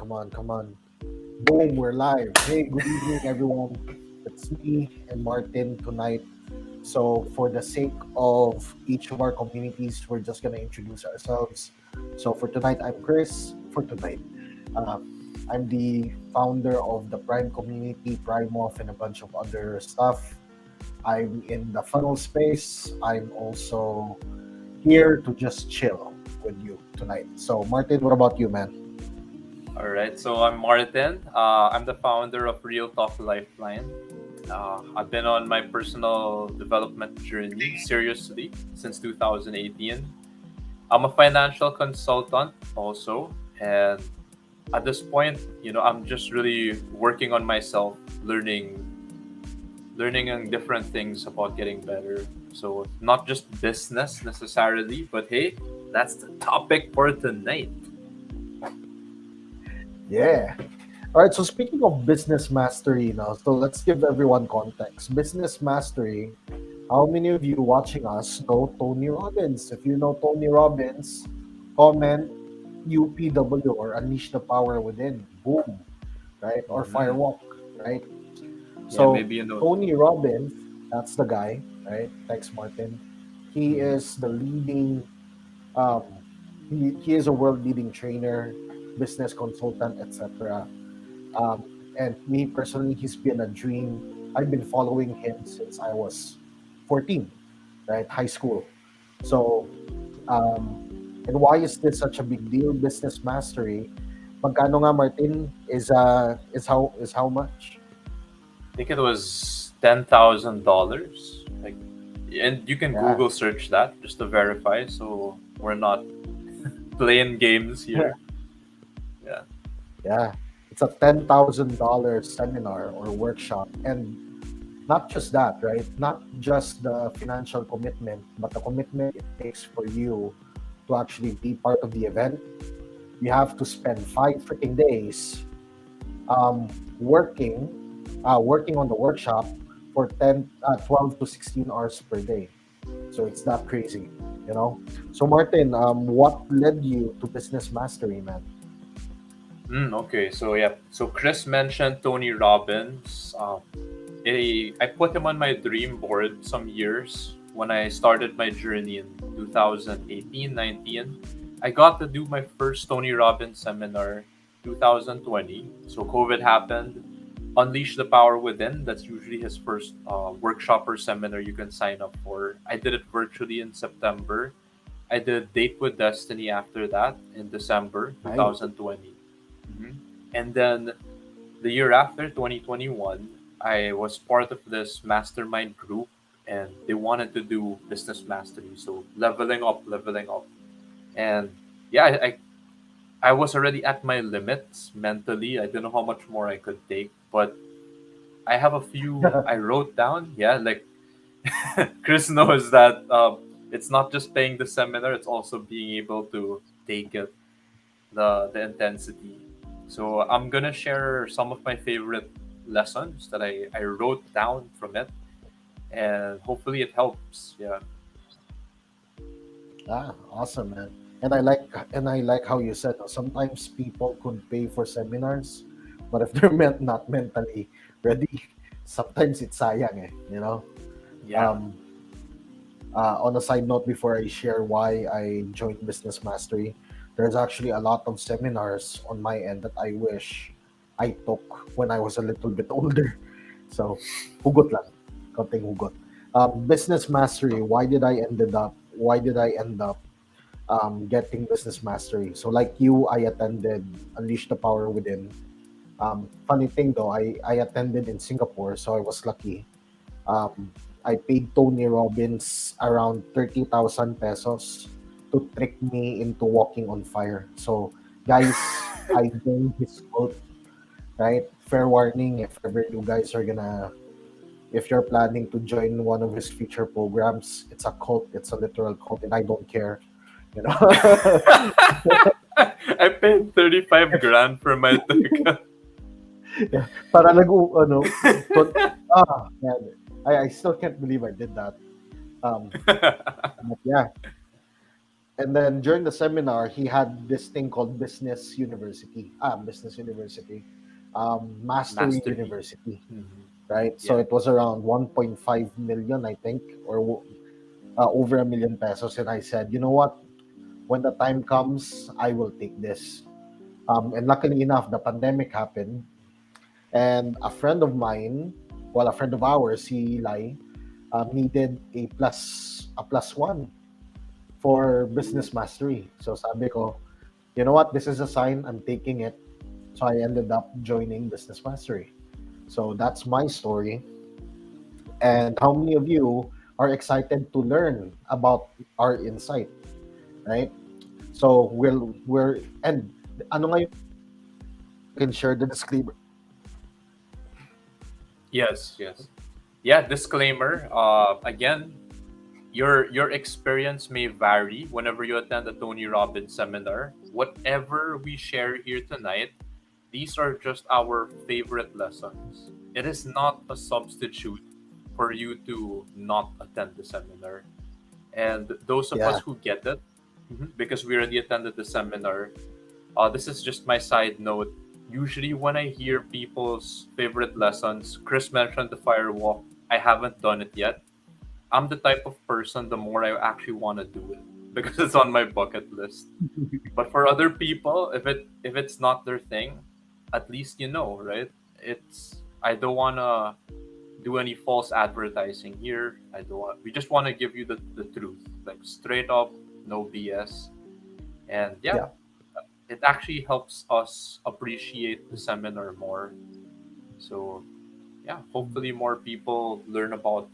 come on. Boom, we're live. Hey, good evening, everyone. It's me and Martin tonight. So, for the sake of each of our communities, we're just going to introduce ourselves. So, for tonight, I'm Chris. For tonight, uh, I'm the founder of the Prime Community, Prime Off, and a bunch of other stuff. I'm in the funnel space. I'm also here to just chill with you tonight. So, Martin, what about you, man? All right, so I'm Martin. I'm the founder of Real Talk Lifeline. I've been on my personal development journey seriously since 2018. I'm a financial consultant also, and at this point, I'm just really working on myself, learning on different things about getting better. So not just business necessarily, but hey, that's the topic for tonight. Yeah. All right. So speaking of business mastery now, so let's give everyone context. Business mastery. How many of you watching us know Tony Robbins? If you know Tony Robbins, comment UPW or Unleash the Power Within. Boom. Right? Or Mhm. Firewalk. Right? Yeah, So maybe Tony Robbins, that's the guy. Right? Thanks, Martin. He Mhm. is the leading. Um, he is a world leading trainer, business consultant, etc. Um, and me personally, he's been a dream. I've been following him since I was 14, right? High school. So, um, and why is this such a big deal? Business mastery. Magkano nga, Martin? Is how much? I think it was $10,000. Like, and you can Yeah. Google search that just to verify. So we're not playing games here. Yeah. Yeah. It's a $10,000 seminar or workshop. And not just that, right? Not just the financial commitment, but the commitment it takes for you to actually be part of the event. You have to spend 5 freaking days working, working on the workshop for 12 to 16 hours per day. So it's that crazy, you know? So Martin, what led you to business mastery, man? Okay. So yeah. So Chris mentioned Tony Robbins. I put him on my dream board some years when I started my journey in 2018, 19. I got to do my first Tony Robbins seminar 2020. So COVID happened. Unleash the Power Within. That's usually his first workshop or seminar you can sign up for. I did it virtually in September. I did Date with Destiny after that in December Nice. 2020. Mhm. And then the year after, 2021, I was part of this mastermind group and they wanted to do business mastery. So leveling up, leveling up. And yeah, I was already at my limits mentally. I didn't know how much more I could take, but I have a few I wrote down. Yeah, like Chris knows that it's not just paying the seminar; it's also being able to take it, the intensity. So I'm gonna share some of my favorite lessons that I wrote down from it, and hopefully it helps. Yeah. Awesome, man. And I like how you said sometimes people could pay for seminars, but if they're not mentally ready, sometimes it's sayang, you know. Yeah. Um, on a side note, before I share why I joined Business Mastery, there's actually a lot of seminars on my end that I wish I took when I was a little bit older. So, hugot lang, konting hugot. Business Mastery. Why did I end up getting Business Mastery? So, like you, I attended Unleash the Power Within. Funny thing though, I attended in Singapore, so I was lucky. um, I paid Tony Robbins around 30,000 pesos to trick me into walking on fire. So, guys, I joined his cult, right? Fair warning, if ever you guys are gonna, if you're planning to join one of his future programs, it's a cult, it's a literal cult, and I don't care, you know? I paid 35 grand for my ticket. Yeah, para ano, to, man, I still can't believe I did that. Um, but yeah, And then during the seminar, he had this thing called Business University, Mastery Mastery. University, Hmm. right? So Yeah. it was around 1.5 million, I think, or over a million pesos. And I said, you know what? When the time comes, I will take this. And luckily enough, the pandemic happened, and a friend of mine, well, a friend of ours, si Lai, needed a plus one for business mastery. So sabi ko, you know what? This is a sign. I'm taking it. So I ended up joining business mastery. So that's my story. And how many of you are excited to learn about our insight, right? So we're and ano nga yung can share the disclaimer. Yes, yes. Yeah, disclaimer. Again, your experience may vary whenever you attend a Tony Robbins seminar. Whatever we share here tonight, these are just our favorite lessons. It is not a substitute for you to not attend the seminar. And those of us Yeah, who get it, because we already attended the seminar, this is just my side note. Usually, when I hear people's favorite lessons, Chris mentioned the firewalk. I haven't done it yet. I'm the type of person, the more I actually want to do it because it's on my bucket list. But for other people, if it's not their thing, at least you know, right? It's I don't want to do any false advertising here. I don't want. We just want to give you the truth, like straight up, no BS. And yeah, yeah, it actually helps us appreciate the seminar more. So yeah, hopefully more people learn about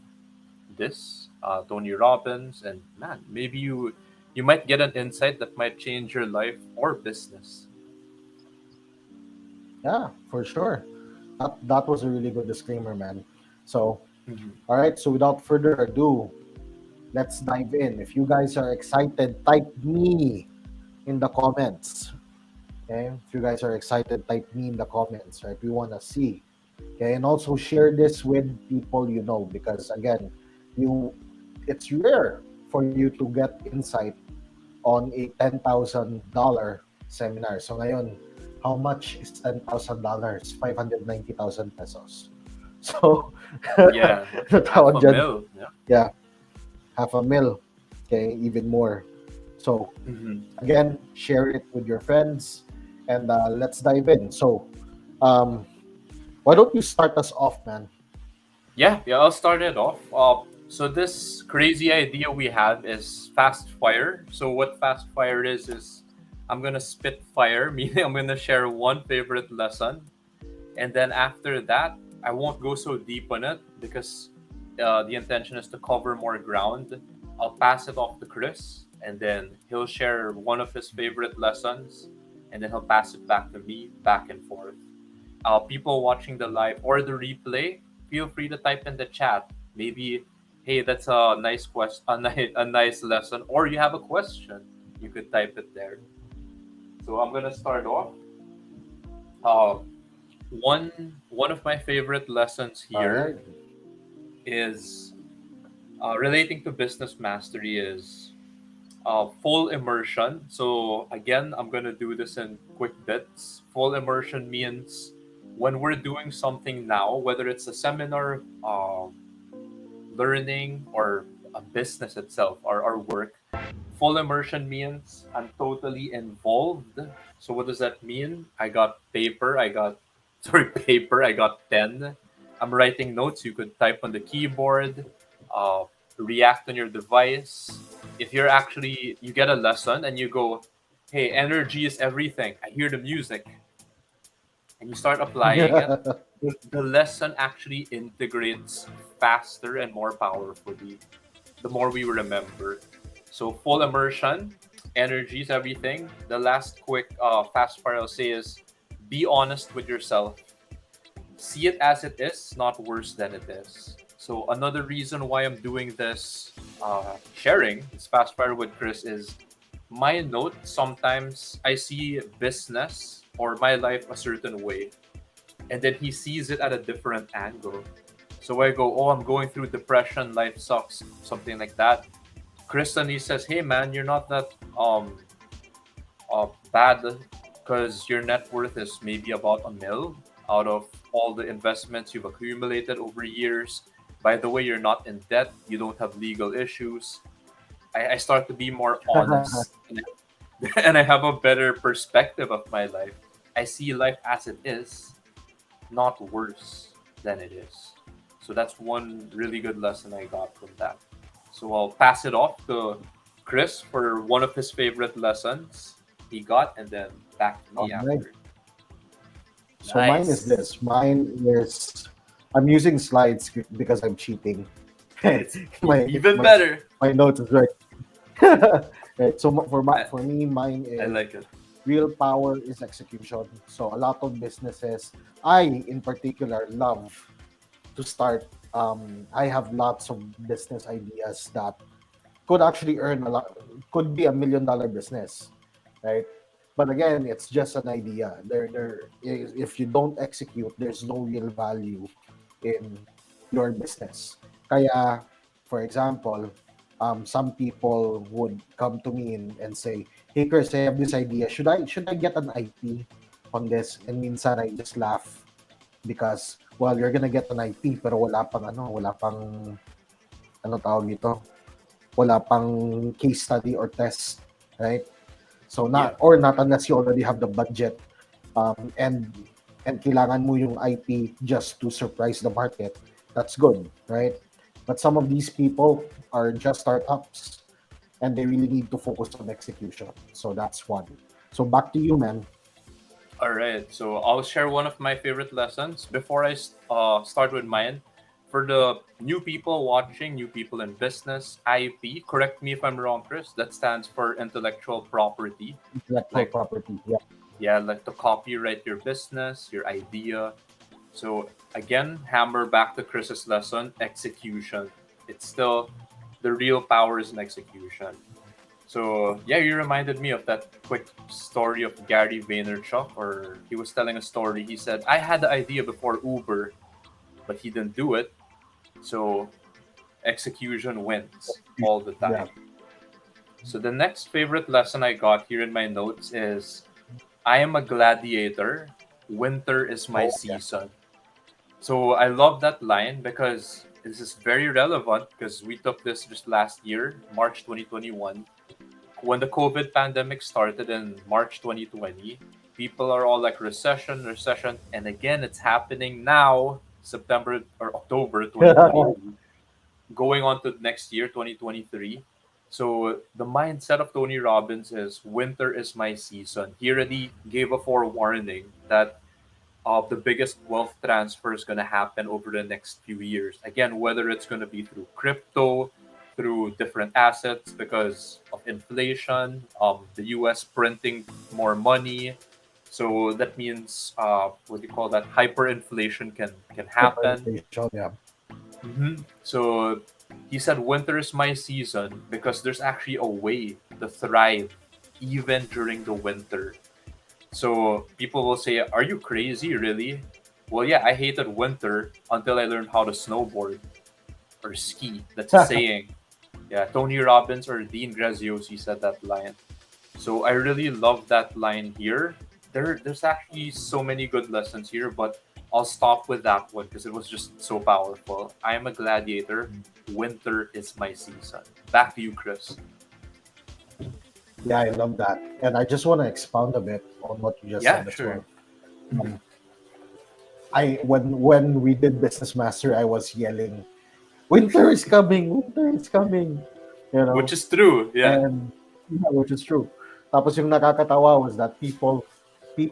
this, Tony Robbins, and man, maybe you might get an insight that might change your life or business. yeah, for sure. That was a really good disclaimer, man. So, Mhm. all right. So without further ado, let's dive in. If you guys are excited, type me in the comments. Okay. If you guys are excited, type me in the comments. Right. We want to see. Okay. And also share this with people you know, because again, you it's rare for you to get insight on a $10,000 seminar. So ngayon, how much is $10,000? 590,000 pesos. So, Yeah, half natawag a dyan, mil. Yeah. yeah, half a mil. Okay, even more. So, Hmm. again, share it with your friends, and let's dive in. So, um, why don't you start us off, man? Yeah, yeah. I'll start it off. So this crazy idea we have is fast fire. So what fast fire is I'm gonna spit fire, meaning I'm gonna share one favorite lesson, and then after that, I won't go so deep on it because the intention is to cover more ground. I'll pass it off to Chris, and then he'll share one of his favorite lessons, and then he'll pass it back to me, back and forth. People watching the live or the replay, feel free to type in the chat. Maybe, hey, that's a nice question, a nice lesson, or you have a question, you could type it there. So I'm gonna start off. Uh, one of my favorite lessons All right. here is relating to business mastery is full immersion. So again, I'm gonna do this in quick bits. Full immersion means when we're doing something now, whether it's a seminar, learning, or a business itself, or our work. Full immersion means I'm totally involved. So what does that mean? I got paper, I got sorry, paper, I got pen. I'm writing notes. You could type on the keyboard, uh, react on your device. If you're actually you get a lesson and you go, hey, energy is everything. I hear the music and you start applying it, the lesson actually integrates faster and more powerfully the more we remember. So full immersion, energy is everything. The last quick fast part I'll say is be honest with yourself. See it as it is, not worse than it is. So another reason why I'm doing this sharing this fast fire with Chris is my note. Sometimes I see business or my life a certain way, and then he sees it at a different angle. So I go, oh, I'm going through depression, life sucks, something like that. Chris and he says, "Hey man, you're not that bad because your net worth is maybe about a mil out of all the investments you've accumulated over years. By the way, you're not in debt. You don't have legal issues." I start to be more honest, and I have a better perspective of my life. I see life as it is, not worse than it is. So that's one really good lesson I got from that. So I'll pass it off to Chris for one of his favorite lessons he got, and then back to All me right. after. So mine is Nice. this. Mine is I'm using slides because I'm cheating. It's my even my better. my notes is right. Right. So I, for me, mine I is like it. real power is execution. So a lot of businesses, I in particular love to start. I have lots of business ideas that could actually earn a lot, could be $1 million business, right? But again, it's just an idea. If you don't execute, there's no real value in your business. Kaya, for example, some people would come to me and say, "Hey, Chris, I have this idea. Should I get an IP on this?" And minsan I just laugh because, well, you're gonna get an IP pero wala pang ano tawag dito, wala pang case study or test, right? So Yeah. not unless you already have the budget, um, and and kailangan mo yung IP just to surprise the market. That's good, right? But some of these people are just startups and they really need to focus on execution. So that's one. So back to you, man. All right. So I'll share one of my favorite lessons before I start with mine. For the new people watching, new people in business, IP, correct me if I'm wrong, Chris, that stands for intellectual property. Intellectual Like, property. Yeah. yeah, like to copyright your business, your idea. So again, hammer back to Chris's lesson, execution. It's still the real power is in execution. So yeah, you reminded me of that quick story of Gary Vaynerchuk, or he was telling a story. He said, "I had the idea before Uber, but he didn't do it." So execution wins all the Yeah. time. So the next favorite lesson I got here in my notes is, "I am a gladiator. Winter is my Oh yeah. season." So I love that line because this is very relevant because we took this just last year, March 2021. When the COVID pandemic started in March 2020, people are all like recession, recession, and again it's happening now, September or October 2022, going on to next year 2023. So the mindset of Tony Robbins is winter is my season. He already gave a forewarning that the biggest wealth transfer is going to happen over the next few years. Again, whether it's going to be through crypto, through different assets because of inflation, the US printing more money. So that means what do you call that? Hyperinflation can happen. Hyperinflation. Yeah. So he said, "Winter is my season because there's actually a way to thrive even during the winter." So people will say, "Are you crazy, really?" Well, yeah, I hated winter until I learned how to snowboard or ski. That's a saying. Yeah, Tony Robbins or Dean Graziosi said that line. So I really love that line here. There's actually so many good lessons here, but I'll stop with that one because it was just so powerful. I am a gladiator. Winter is my season. Back to you, Chris. Yeah, I love that. And I just want to expound a bit on what you just Yeah, said as sure. well. Um, I when we did Business Master, I was yelling, "Winter is coming! Winter is coming!" You Which know, is true. Yeah. and yeah, which is true. Tapos yung nakakatawa was that people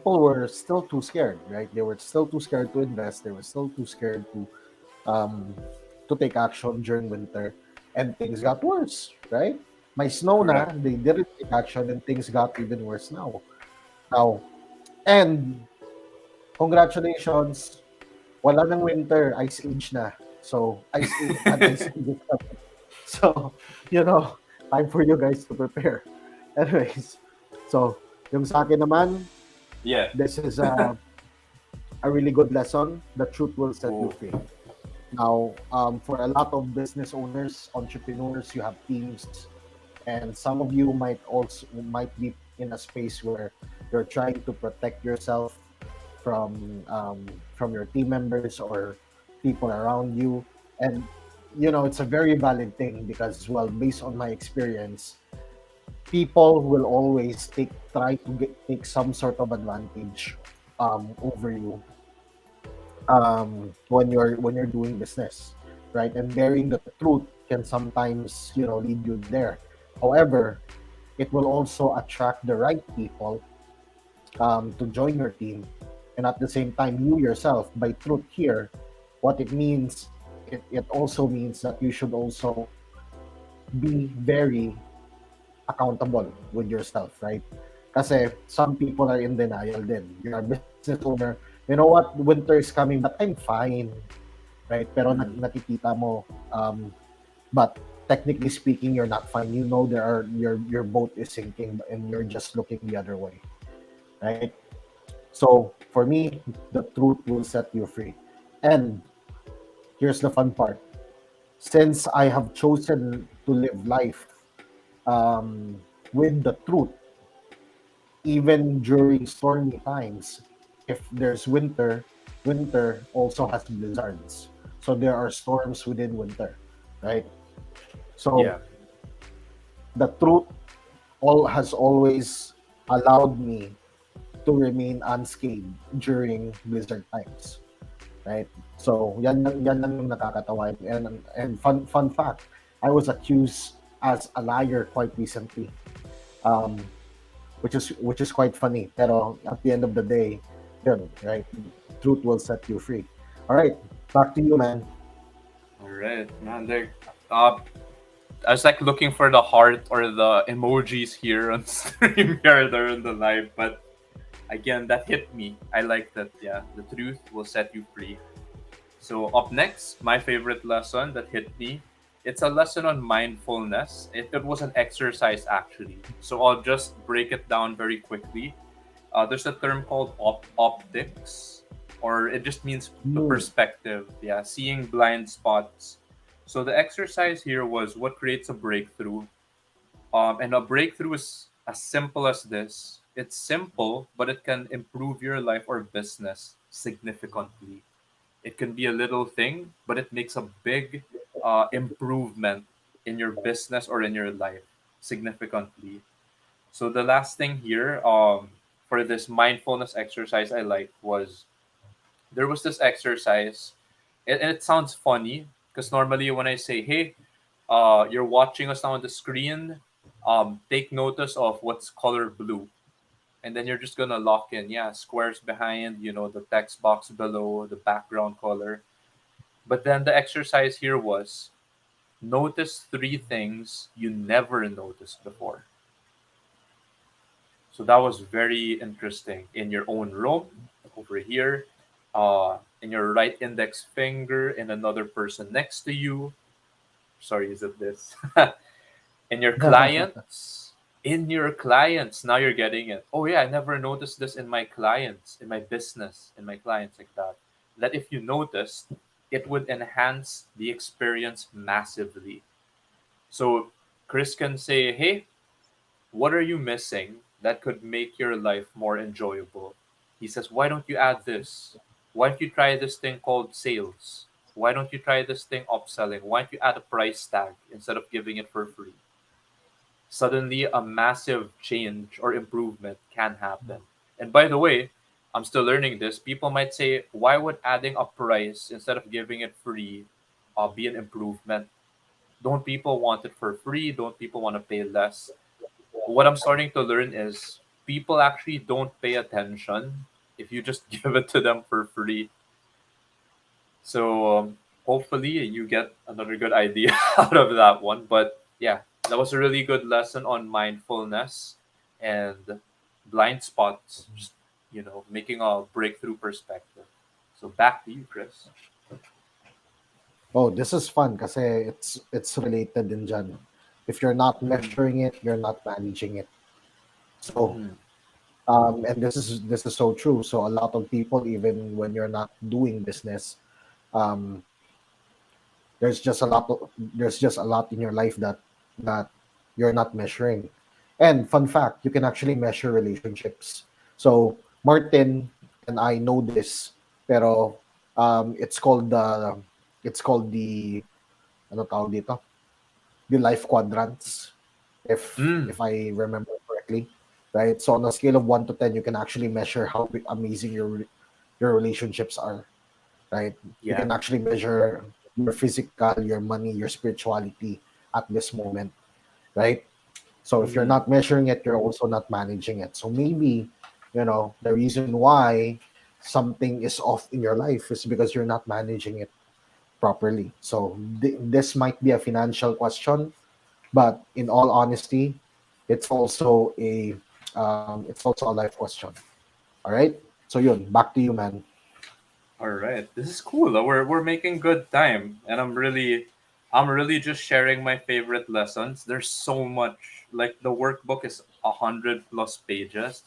were still too scared, right? They were still too scared to invest. They were still too scared um to take action during winter, and things got worse, right? My snow na, Correct. they didn't take action, and things got even worse now. Now, and congratulations, wala ng winter, ice age na. So, an ice age is coming. So, you know, time for you guys to prepare. Anyways, so, yung sa akin naman, Yeah. this is a really good lesson. The truth will set you Oh, free. Now, for a lot of business owners, entrepreneurs, you have teams. and some of you might be in a space where you're trying to protect yourself from your team members or people around you. And it's a very valid thing because, well, based on my experience, people will always try to take some sort of advantage over you when you're doing business, right? And bearing the truth can sometimes lead you there. However, it will also attract the right people to join your team, and at the same time, you yourself, by truth here, what it means, it also means that you should also be very accountable with yourself, right? Kasi some people are in denial din. You're a business owner. You know what? Winter is coming, but I'm fine, right? Pero Mm-hmm. nakikita mo, but technically speaking, you're not fine. Your boat is sinking, and you're just looking the other way, right? So for me, the truth will set you free. And here's the fun part: since I have chosen to live life with the truth, even during stormy times, if there's winter, winter also has blizzards. So there are storms within winter, right? So Yeah. the truth all has always allowed me to remain unscathed during blizzard times, right? So yan lang yung nakakatawa. And fun fact, I was accused as a liar quite recently, um, which is quite funny. Pero at the end of the day, yun, right? Truth will set you free. All right, back to you, man. All right, man. I was like looking for the heart or the emojis here on StreamYard or in the live, but again, that hit me. I like that. Yeah, the truth will set you free. So up next, my favorite lesson that hit me. It's a lesson on mindfulness. It was an exercise actually. So I'll just break it down very quickly. There's a term called optics, or it just means the Mm, perspective. Yeah, seeing blind spots. So the exercise here was what creates a breakthrough. And a breakthrough is as simple as this. It's simple, but it can improve your life or business significantly. It can be a little thing, but it makes a big improvement in your business or in your life significantly. So the last thing here, for this mindfulness exercise I like was there was this exercise, and it sounds funny because normally when I say, "Hey, you're watching us now on the screen, take notice of what's color blue," and then you're just gonna lock in, yeah, squares behind, the text box below, the background color. But then the exercise here was notice three things you never noticed before. So that was very interesting. In your own room, over here, in your right index finger, in another person next to you. Sorry, is it this? in your clients, in your clients. Now you're getting it. Oh yeah, I never noticed this in my clients, in my business, in my clients like that. That if you noticed, it would enhance the experience massively. So Chris can say, "Hey, what are you missing that could make your life more enjoyable?" He says, "Why don't you add this? Why don't you try this thing called sales? Why don't you try this thing upselling? Why don't you add a price tag instead of giving it for free?" Suddenly, a massive change or improvement can happen. And by the way, I'm still learning this. People might say, why would adding a price instead of giving it free be an improvement? Don't people want it for free? Don't people want to pay less? What I'm starting to learn is people actually don't pay attention if you just give it to them for free. So hopefully you get another good idea out of that one. But yeah, that was a really good lesson on mindfulness and blind spots, just making a breakthrough perspective. So back to you, Chris. oh, this is fun kasi it's related din dyan. If you're not Mm-hmm. measuring it, you're not managing it. So, Mm-hmm. and this is so true. So a lot of people, even when you're not doing business, um, there's just a lot in your life that you're not measuring. And fun fact, you can actually measure relationships. So Martin and I know this, pero it's called the ano tawag dito? The life quadrants, Mm, if I remember correctly, right? So on a scale of 1 to 10, you can actually measure how amazing your relationships are, right? You yeah. can actually measure your physical, your money, your spirituality at this moment, right? So if you're Mm, not measuring it, you're also not managing it. So maybe, the reason why something is off in your life is because you're not managing it properly. So this might be a financial question, but in all honesty, it's also a life question. All right. So yun, back to you, man. all right. This is cool. We're making good time, and I'm really just sharing my favorite lessons. There's so much. Like the workbook is 100 plus pages.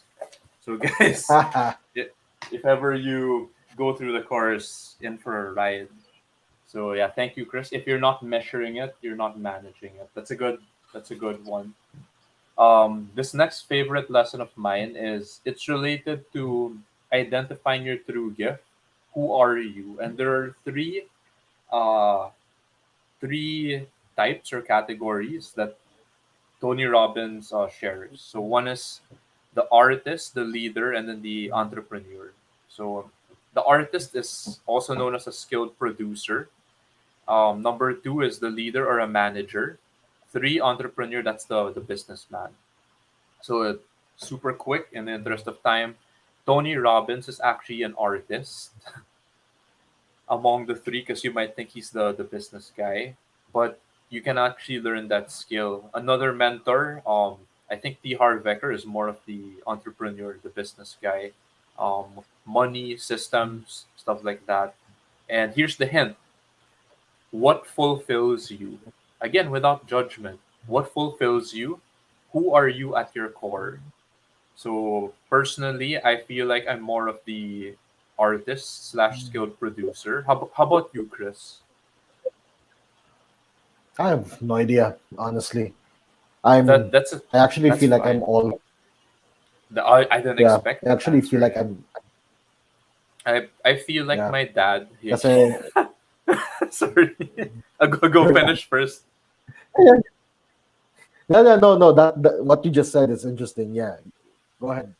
So guys, i- if ever you go through the course, in for a ride. So yeah, thank you, Chris. If you're not measuring it, you're not managing it. That's a good one. This next favorite lesson of mine is it's related to identifying your true gift. Who are you? And there are uh three types or categories that Tony Robbins shares. So one is the artist, the leader, and then the entrepreneur. So the artist is also known as a skilled producer. Number two is the leader or a manager. Three, entrepreneur, that's the businessman. So, super quick in the interest of time, Tony Robbins is actually an artist among the three because you might think he's the business guy, but you can actually learn that skill. Another mentor, I think T. Harvecker is more of the entrepreneur, the business guy, money, systems, stuff like that. And here's the hint: what fulfills you? Again, without judgment. What fulfills you? Who are you at your core? So personally, I feel like I'm more of the artist slash skilled producer. How about you, Chris? I have no idea, honestly. I'm That that's a, I actually that's feel like I'm fine. all I didn't yeah. expect I that actually feel answer. like Yeah, I feel like yeah. my dad. Yeah. Kasi Sorry, go finish first. no. That what you just said is interesting. Yeah, go ahead.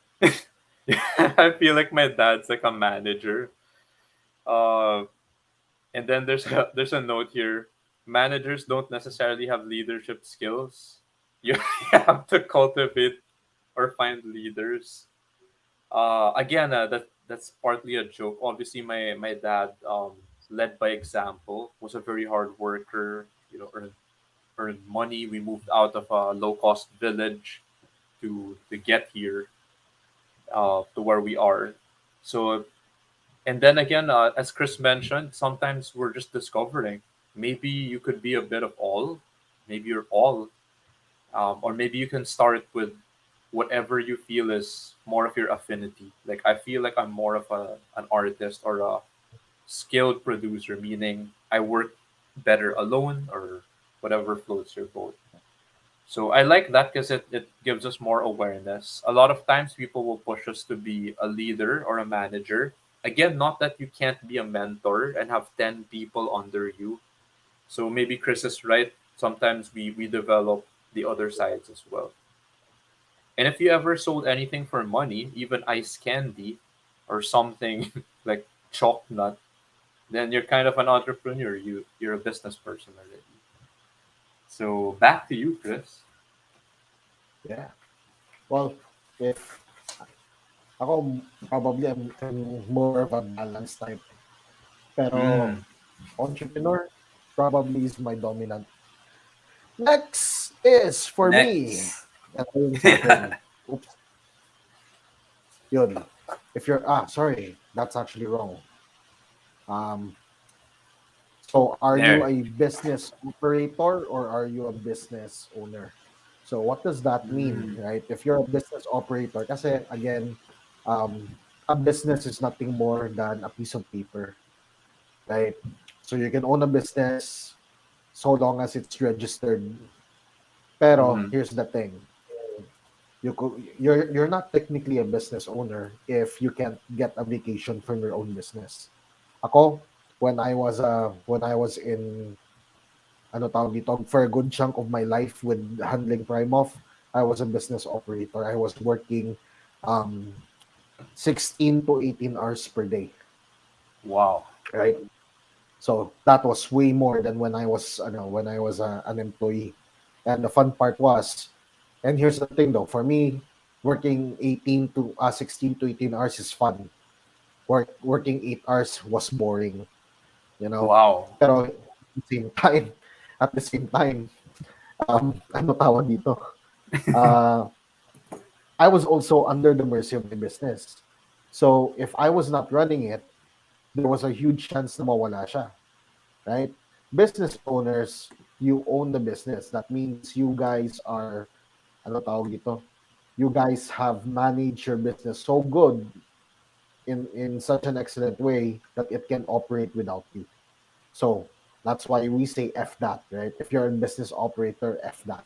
I feel like my dad's like a manager. Uh, and then there's a note here. Managers don't necessarily have leadership skills. You have to cultivate or find leaders. Again, that's partly a joke. Obviously, my dad, led by example, was a very hard worker. Earned money. We moved out of a low cost village to get here, to where we are. So, and then again, as Chris mentioned, sometimes we're just discovering. Maybe you could be a bit of all. Maybe you're all, or maybe you can start with whatever you feel is more of your affinity. Like I feel like I'm more of an artist or a skilled producer, meaning I work better alone or whatever floats your boat. So I like that because it gives us more awareness. A lot of times people will push us to be a leader or a manager. Again, not that you can't be a mentor and have 10 people under you. So maybe Chris is right. Sometimes we develop the other sides as well. And if you ever sold anything for money, even ice candy or something like chalk nut, then you're kind of an entrepreneur. You're a business person already. So back to you, Chris. Yeah. Well, if ako probably I'm more of a balanced type. Pero Mm, entrepreneur probably is my dominant. Next is for me. next. Ito yung sa akin. Oops, yun. If you're sorry, that's actually wrong. Um, so are you There. a business operator or are you a business owner? So what does that mean, Mm, right? If you're a business operator, kasi again, a business is nothing more than a piece of paper, right? So you can own a business so long as it's registered, Pero Mm-hmm. here's the thing. You're not technically a business owner if you can't get a vacation from your own business. Ako, when I was in ano tawag dito, for a good chunk of my life with handling Prime Off, I was a business operator. I was working um 16 to 18 hours per day, Wow. right? So that was way more than when I was an employee. And the fun part was, and here's the thing though, for me, working 16 to 18 hours is fun. Working 8 hours was boring, you know. Wow. Pero at the same time, ano tawag dito? Uh, I was also under the mercy of my business. So if I was not running it, there was a huge chance na mawala siya, right? Business owners, you own the business. That means you guys are, ano tawag dito? You guys have managed your business so good in such an excellent way that it can operate without you. So that's why we say F that, right? If you're a business operator, F that.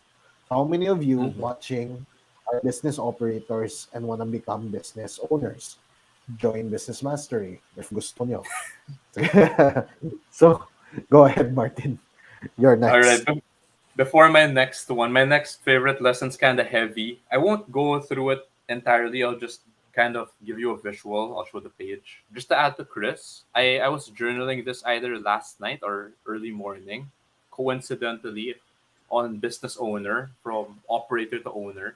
So how many of you Mm-hmm. watching are business operators and want to become business owners? Join Business Mastery if gusto nyo. So go ahead, Martin. You're All right. next. Before my next one, my next favorite lesson's kind of heavy. I won't go through it entirely. I'll just kind of give you a visual. I'll show the page. Just to add to Chris, I was journaling this either last night or early morning, coincidentally, on business owner from operator to owner.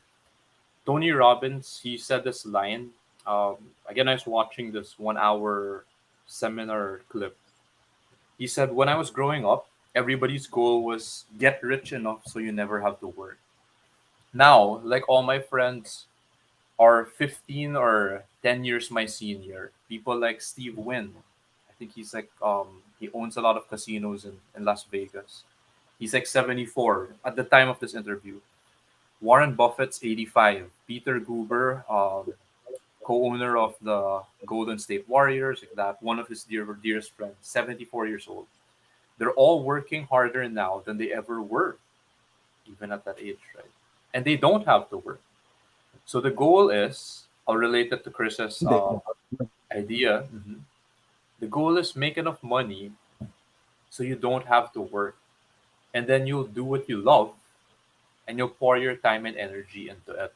Tony Robbins, he said this line. Again, I was watching this 1 hour seminar clip. He said, when I was growing up, everybody's goal was get rich enough so you never have to work. Now, like all my friends are 15 or 10 years my senior. People like Steve Wynn. I think he's like he owns a lot of casinos in Las Vegas. He's like 74 at the time of this interview. Warren Buffett's 85. Peter Goober, co-owner of the Golden State Warriors, like that, one of his dearest friends, 74 years old. They're all working harder now than they ever were, even at that age, right? And they don't have to work. So the goal is, I'll relate it to Chris's They don't. idea. Mhm. The goal is make enough money so you don't have to work. And then you'll do what you love and you'll pour your time and energy into it.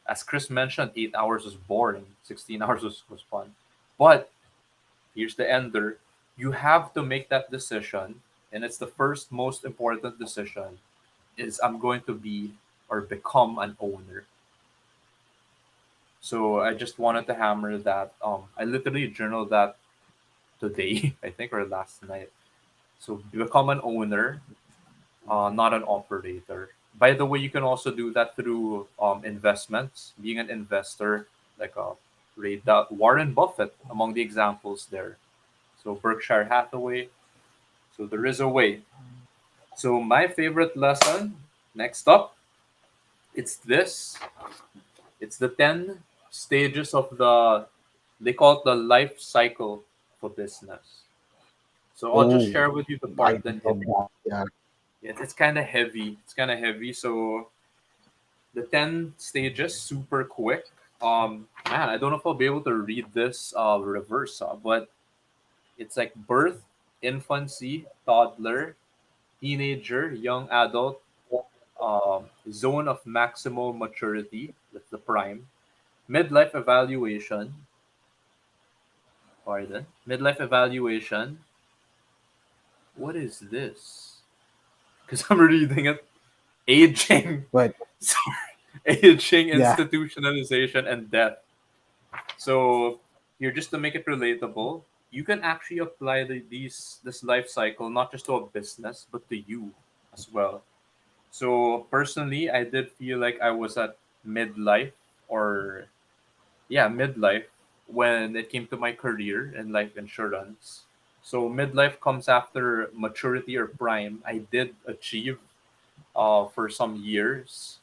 As Chris mentioned, 8 hours was boring, 16 hours was fun. But here's the ender, you have to make that decision. And it's the first most important decision is I'm going to be or become an owner. So I just wanted to hammer that. I literally journaled that today, I think, or last night. So become an owner, not an operator. By the way, you can also do that through investments. Being an investor, like Warren Buffett among the examples there. So Berkshire Hathaway. So there is a way. So my favorite lesson. Next up, it's this. It's the 10 stages of the, they call it the life cycle for business. So I'll just Oh, share with you the I part that love that. Yeah. it's kind of heavy. It's kind of heavy. So the 10 stages, super quick. Man, I don't know if I'll be able to read this reverse, but it's like birth, infancy, toddler, teenager, young adult, zone of maximal maturity. That's the prime. Midlife evaluation, pardon, midlife evaluation. What is this? Because I'm reading it. Aging, But sorry, aging, yeah, institutionalization, and death. So here, just to make it relatable, you can actually apply this life cycle not just to a business but to you as well. So personally, I did feel like I was at midlife or yeah, midlife when it came to my career in life insurance. So midlife comes after maturity or prime. I did achieve for some years.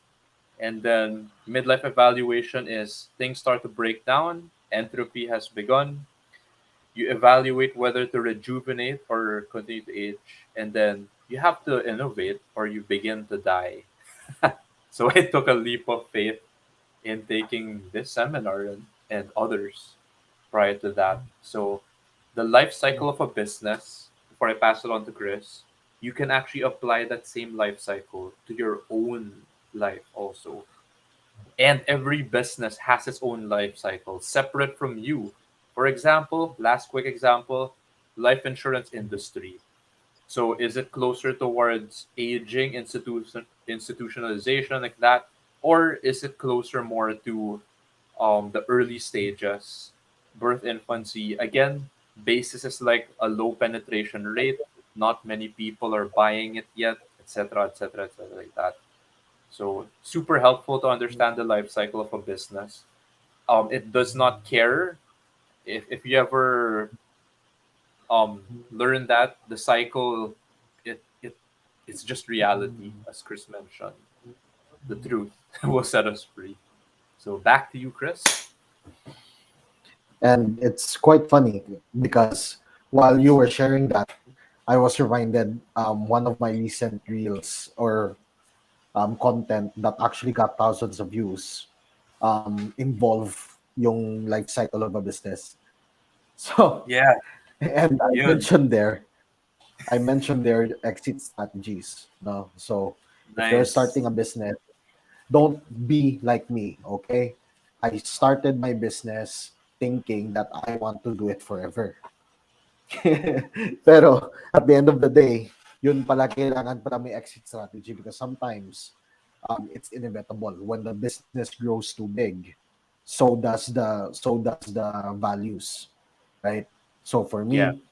And then midlife evaluation is things start to break down, entropy has begun. You evaluate whether to rejuvenate or continue to age, and then you have to innovate or you begin to die. So I took a leap of faith in taking this seminar and others prior to that. So the life cycle of a business, before I pass it on to Chris, you can actually apply that same life cycle to your own life also. And every business has its own life cycle separate from you. For example, last quick example, life insurance industry. So is it closer towards aging, institutionalization like that, or is it closer more to the early stages, birth, infancy? Again, basis is like a low penetration rate. Not many people are buying it yet, etc., etc., etc., like that. So super helpful to understand the life cycle of a business. It does not care if you ever um learn that the cycle, it it's just reality, as Chris mentioned. The truth will set us free. So back to you, Chris. And it's quite funny because while you were sharing that, I was reminded one of my recent reels or content that actually got thousands of views involve yung life cycle of a business. So, Yeah, and yun. I mentioned their exit strategies. No, so if you're Nice. starting a business, don't be like me. Okay, I started my business thinking that I want to do it forever. Pero at the end of the day, yun pala kailangan pala may exit strategy because sometimes it's inevitable when the business grows too big. So does the values, right? So for Yeah, me,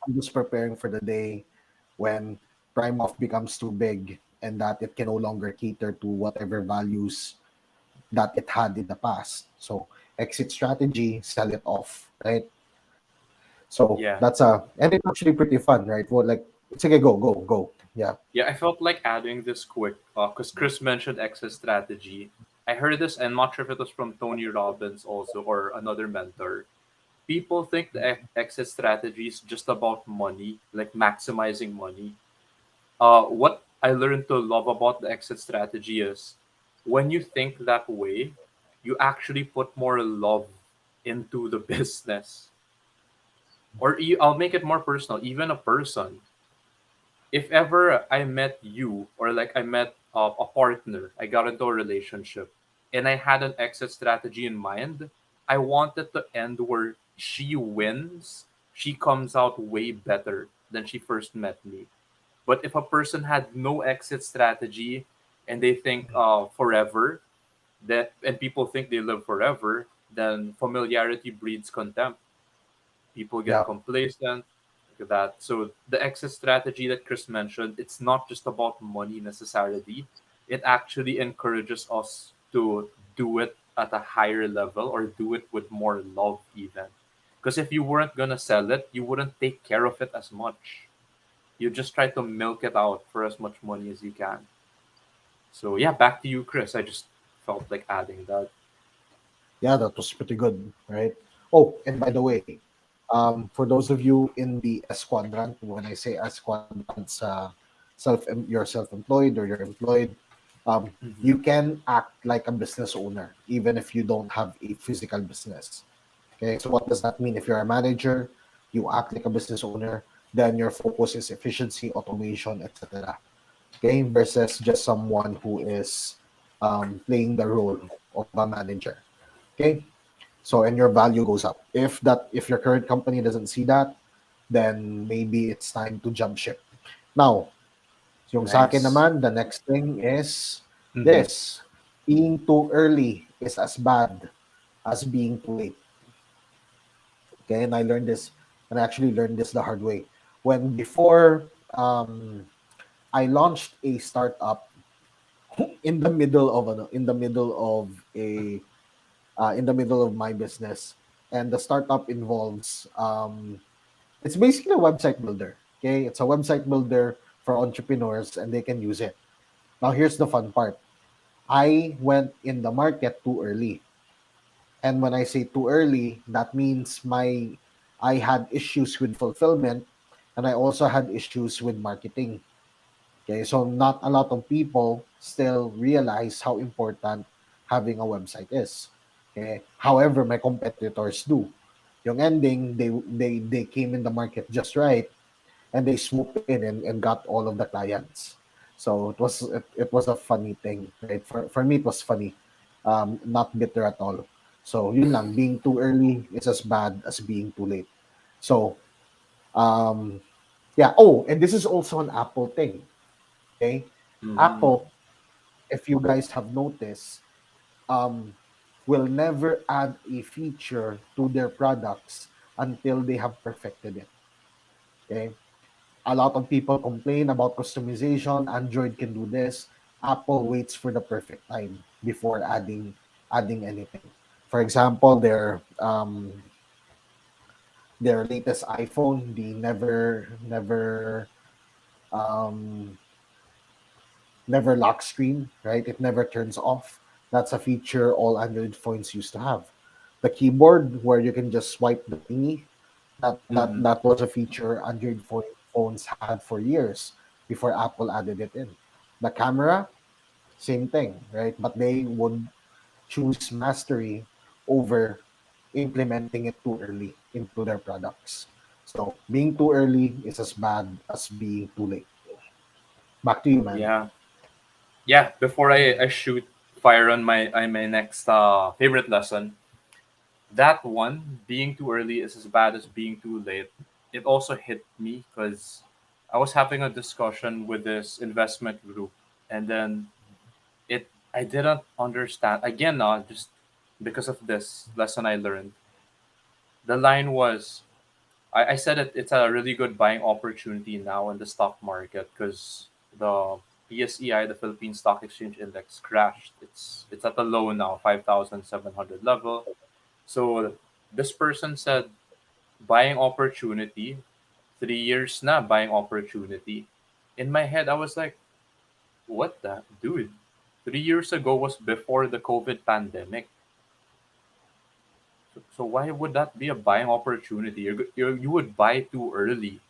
I'm just preparing for the day when Prime Off becomes too big and that it can no longer cater to whatever values that it had in the past. So exit strategy, sell it off, right? So yeah. and it's actually pretty fun, right? Well, like it's okay, go. Yeah. Yeah, I felt like adding this quick because Chris mentioned exit strategy. I heard this, and I'm not sure if it was from Tony Robbins also or another mentor. People think the exit strategy is just about money, like maximizing money. What I learned to love about the exit strategy is when you think that way, you actually put more love into the business. Or I'll make it more personal, even a person. If ever I met you, or like I met a partner, I got into a relationship, and I had an exit strategy in mind, I wanted to end where she wins, she comes out way better than she first met me. But if a person had no exit strategy and they think forever, that and people think they live forever, then familiarity breeds contempt. People get Yeah. complacent. Look at that. So the exit strategy that Chris mentioned, it's not just about money necessarily. It actually encourages us to do it at a higher level or do it with more love even. Because if you weren't gonna sell it, you wouldn't take care of it as much. You just try to milk it out for as much money as you can. So yeah, back to you, Chris. I just felt like adding that. Yeah, that was pretty good, right? Oh, and by the way, for those of you in the S quadrant, when I say S quadrants, you're self-employed or you're employed, Hmm. you can act like a business owner even if you don't have a physical business. Okay, so what does that mean? If you're a manager, you act like a business owner, then your focus is efficiency, automation, etc. Okay, versus just someone who is playing the role of a manager. Okay, so and your value goes up. If your current company doesn't see that, then maybe it's time to jump ship. Now, yung sa akin Nice. naman, the next thing is Hmm. this: being too early is as bad as being too late. Okay, and I actually learned this the hard way. When before I launched a startup in the middle of a in the middle of my business, and the startup involves it's basically a website builder. Okay, it's a website builder for entrepreneurs, and they can use it. Now, here's the fun part: I went in the market too early, and when I say too early, that means my I had issues with fulfillment, and I also had issues with marketing. Okay, so not a lot of people still realize how important having a website is. Okay, however, my competitors do. Yung ending, they came in the market just right, and they swoop in and got all of the clients. So it was a funny thing, right? For me, it was funny, not bitter at all. So yun lang, being too early is as bad as being too late. So um, yeah. Oh, and this is also an Apple thing. Okay, Mm-hmm. Apple, if you guys have noticed, um, will never add a feature to their products until they have perfected it. Okay, a lot of people complain about customization. Android can do this. Apple waits for the perfect time before adding anything. For example, their latest iPhone, the um, never lock screen, right? It never turns off. That's a feature all Android phones used to have. The keyboard where you can just swipe the thingy, Mm-hmm. that was a feature phones had for years before Apple added it in. The camera, same thing, right? But they would choose mastery over implementing it too early into their products. So being too early is as bad as being too late. Back to you, man. Yeah. Yeah. Before I shoot fire on my next favorite lesson, that one, being too early is as bad as being too late. It also hit me because I was having a discussion with this investment group, and then it I didn't understand again. Just because of this lesson I learned. The line was, I said it's a really good buying opportunity now in the stock market because the PSEI, the Philippine Stock Exchange Index, crashed. It's at a low now, 5,700 level. So this person said, buying opportunity, 3 years na buying opportunity. In my head, I was like, what the dude? 3 years ago was before the COVID pandemic. So why would that be a buying opportunity? You would buy too early,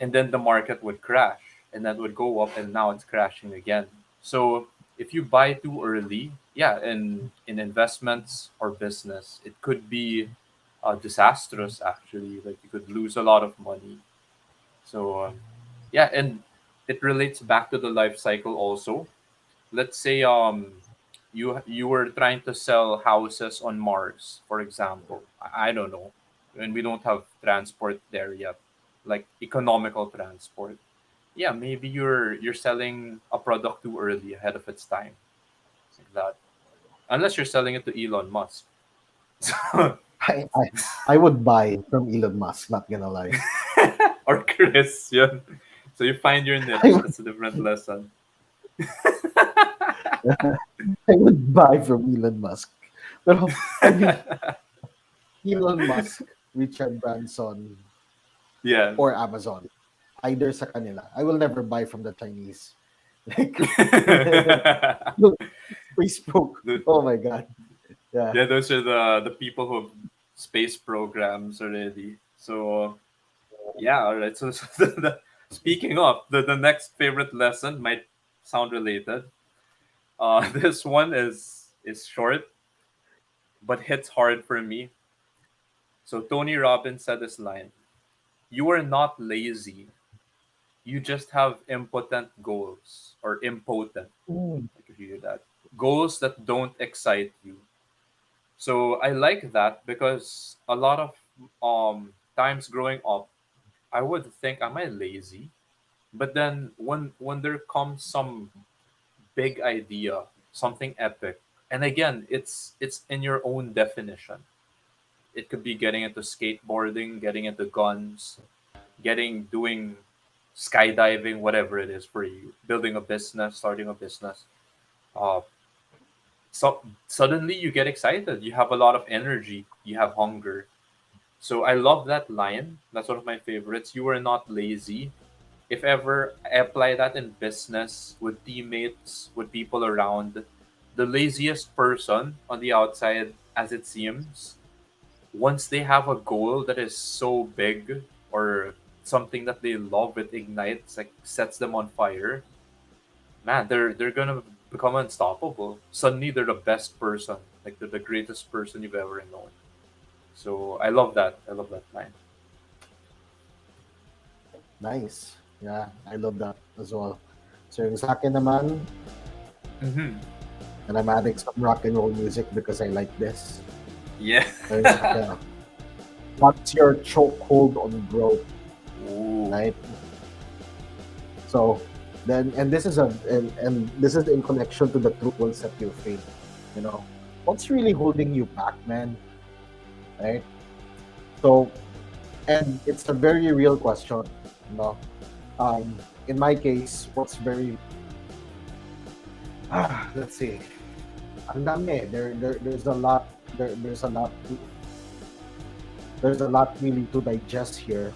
and then the market would crash, and then would go up, and now it's crashing again. So if you buy too early, yeah, in investments or business, it could be disastrous. Actually, like you could lose a lot of money. So yeah, and it relates back to the life cycle also. Let's say you were trying to sell houses on Mars, for example. I don't know, and we don't have transport there yet, like economical transport. Yeah, maybe you're selling a product too early, ahead of its time, like that. Unless you're selling it to Elon Musk. I, I I would buy from Elon Musk, not gonna lie. Or Chris, yeah. So you find your I niche. would, That's a different lesson. I would buy from Elon Musk. Pero, I mean, Elon Musk, Richard Branson, Yeah. or Amazon. Either sa kanila. I will never buy from the Chinese. Like, yung space probe. The- Oh my God. Yeah. yeah, those are the people who have space programs already. So yeah, all right. So, speaking of the next favorite lesson might sound related. This one is short but hits hard for me. So Tony Robbins said this line: "You are not lazy. You just have impotent goals or impotent." Mm. I could hear that. Goals that don't excite you. So I like that because a lot of times growing up, I would think, am I lazy? But then when there comes some big idea, something epic, and again, it's in your own definition. It could be getting into skateboarding, getting into guns, doing skydiving, whatever it is for you, building a business, starting a business. Uh, so suddenly you get excited. You have a lot of energy. You have hunger. So I love that line. That's one of my favorites. You are not lazy. If ever I apply that in business with teammates, with people around, the laziest person on the outside, as it seems, once they have a goal that is so big or something that they love, it ignites, like sets them on fire, man, they're gonna become unstoppable. Suddenly they're the best person, like they're the greatest person you've ever known. So I love that. I love that line. Nice. Yeah, I love that as well. So yung sa akin naman, Mm-hmm. and I'm adding some rock and roll music because I like this. Yeah. So yung sa akin, what's your chokehold on growth, Ooh. right? So then, and this is and this is in connection to the truth will set you free. You know, what's really holding you back, man? Right? So, and it's a very real question. You know, in my case, what's very let's see, ang dami. There's a lot. There's a lot. There's a lot really to digest here.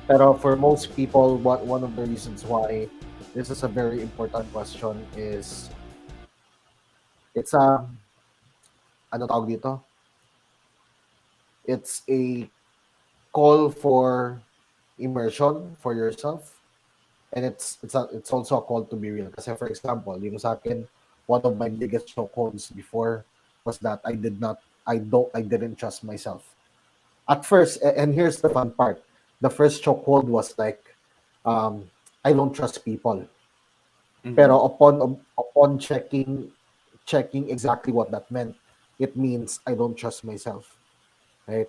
Pero for most people, what one of the reasons why this is a very important question is it's a ano tawag dito? It's a call for immersion for yourself, and it's also a call to be real. Kasi for example, yung sa akin, one of my biggest chokeholds before was that I didn't trust myself at first. And here's the fun part: the first chokehold was like, I don't trust people. Mm-hmm. Pero upon checking exactly what that meant, it means I don't trust myself, right?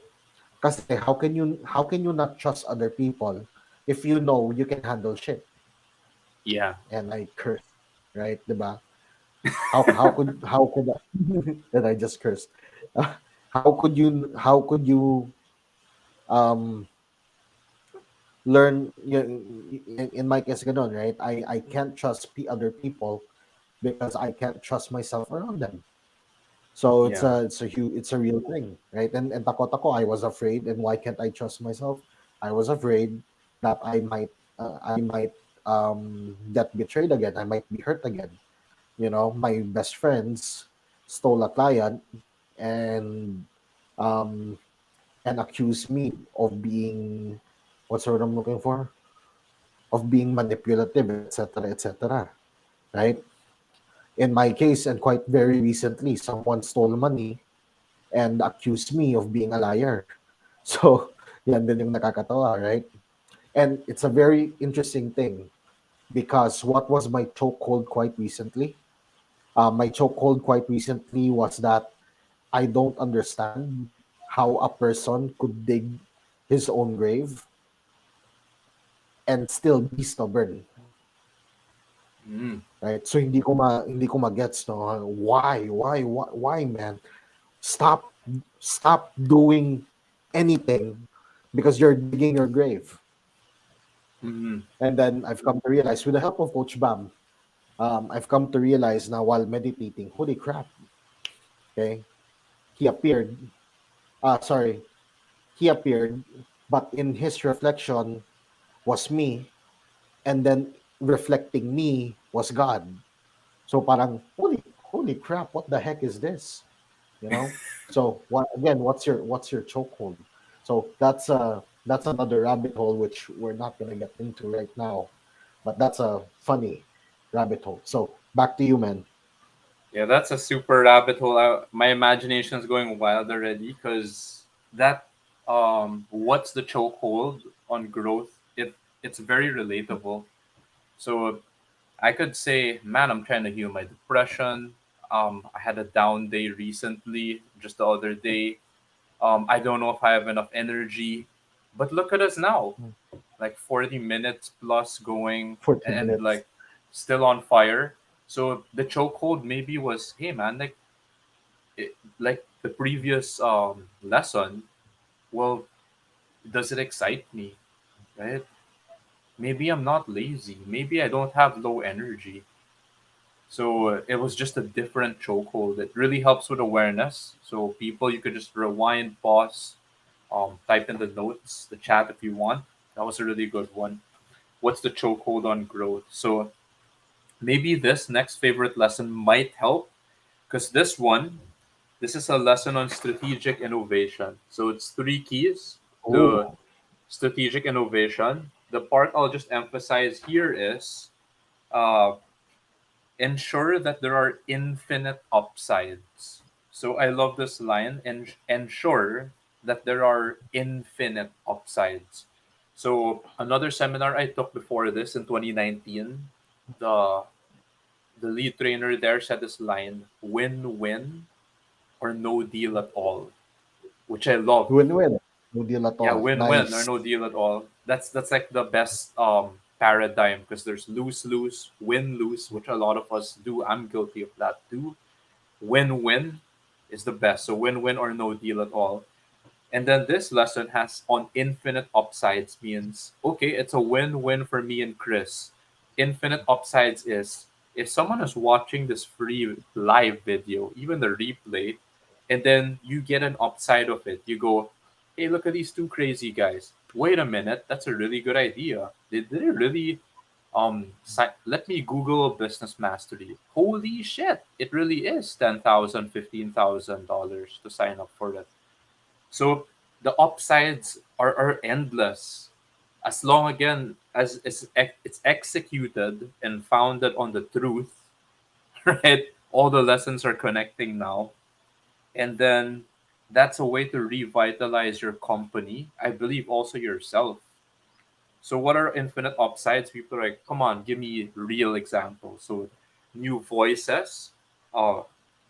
Kasi how can you not trust other people if you know you can handle shit? Yeah. And I curse, right? Diba? How could that I just cursed? How could you um learn in my case ganun, right? I can't trust other people because I can't trust myself around them. So Yeah. it's a real thing, right? And takot ako, I was afraid. And why can't I trust myself? I was afraid that I might get betrayed again. I might be hurt again. You know, my best friends stole a client and um and accused me of being what's the word I'm looking for? Of being manipulative, etc., etc. Right? In my case, and quite very recently, someone stole money and accused me of being a liar. So, yan din yung nakakatawa, right? And it's a very interesting thing because what was my chokehold quite recently? My chokehold quite recently was that I don't understand how a person could dig his own grave and still be stubborn, Mm. right? So hindi ko magets no why man, stop doing anything because you're digging your grave. Mm-hmm. And then I've come to realize with the help of Coach Bam, I've come to realize now while meditating, holy crap, okay, he appeared, sorry, he appeared, but in his reflection was me, and then reflecting me was God. So parang, holy crap, what the heck is this? You know? So what again, what's your chokehold? So that's another rabbit hole which we're not gonna get into right now. But that's a funny rabbit hole. So back to you, man. Yeah, that's a super rabbit hole. My imagination is going wild already because that what's the chokehold on growth? It's very relatable. So I could say, man, I'm trying to heal my depression. I had a down day recently, just the other day. I don't know if I have enough energy, but look at us now, like 40 minutes plus going 40 and minutes. like still on fire. So the chokehold maybe was, hey man, like the previous lesson. Well, does it excite me, right? Maybe I'm not lazy. Maybe I don't have low energy. So it was just a different chokehold. It really helps with awareness. So people, you could just rewind, pause, type in the notes, the chat if you want. That was a really good one. What's the chokehold on growth? So maybe this next favorite lesson might help because this is a lesson on strategic innovation. So it's three keys to Oh, strategic innovation. The part I'll just emphasize here is uh, ensure that there are infinite upsides. So I love this line, and ensure that there are infinite upsides. So another seminar I took before this in 2019, the the lead trainer there said this line, win-win or no deal at all, which I love. Win-win. No deal at Yeah, all. win-win or Nice. no deal at all. That's like the best paradigm, because there's lose-lose, win-lose, which a lot of us do. I'm guilty of that too. Win-win is the best. So win-win or no deal at all. And then this lesson has on infinite upsides means okay, it's a win-win for me and Chris. Infinite upsides is if someone is watching this free live video, even the replay, and then you get an upside of it. You go, hey, look at these two crazy guys. Wait a minute, that's a really good idea. Did they really let me Google business mastery. Holy shit, it really is 10,000, $15,000 to sign up for it. So the upsides are endless as long again as it's executed and founded on the truth, right? All the lessons are connecting now, and then that's a way to revitalize your company. I believe also yourself. So what are infinite upsides? People are like, come on, give me real examples. So new voices, uh,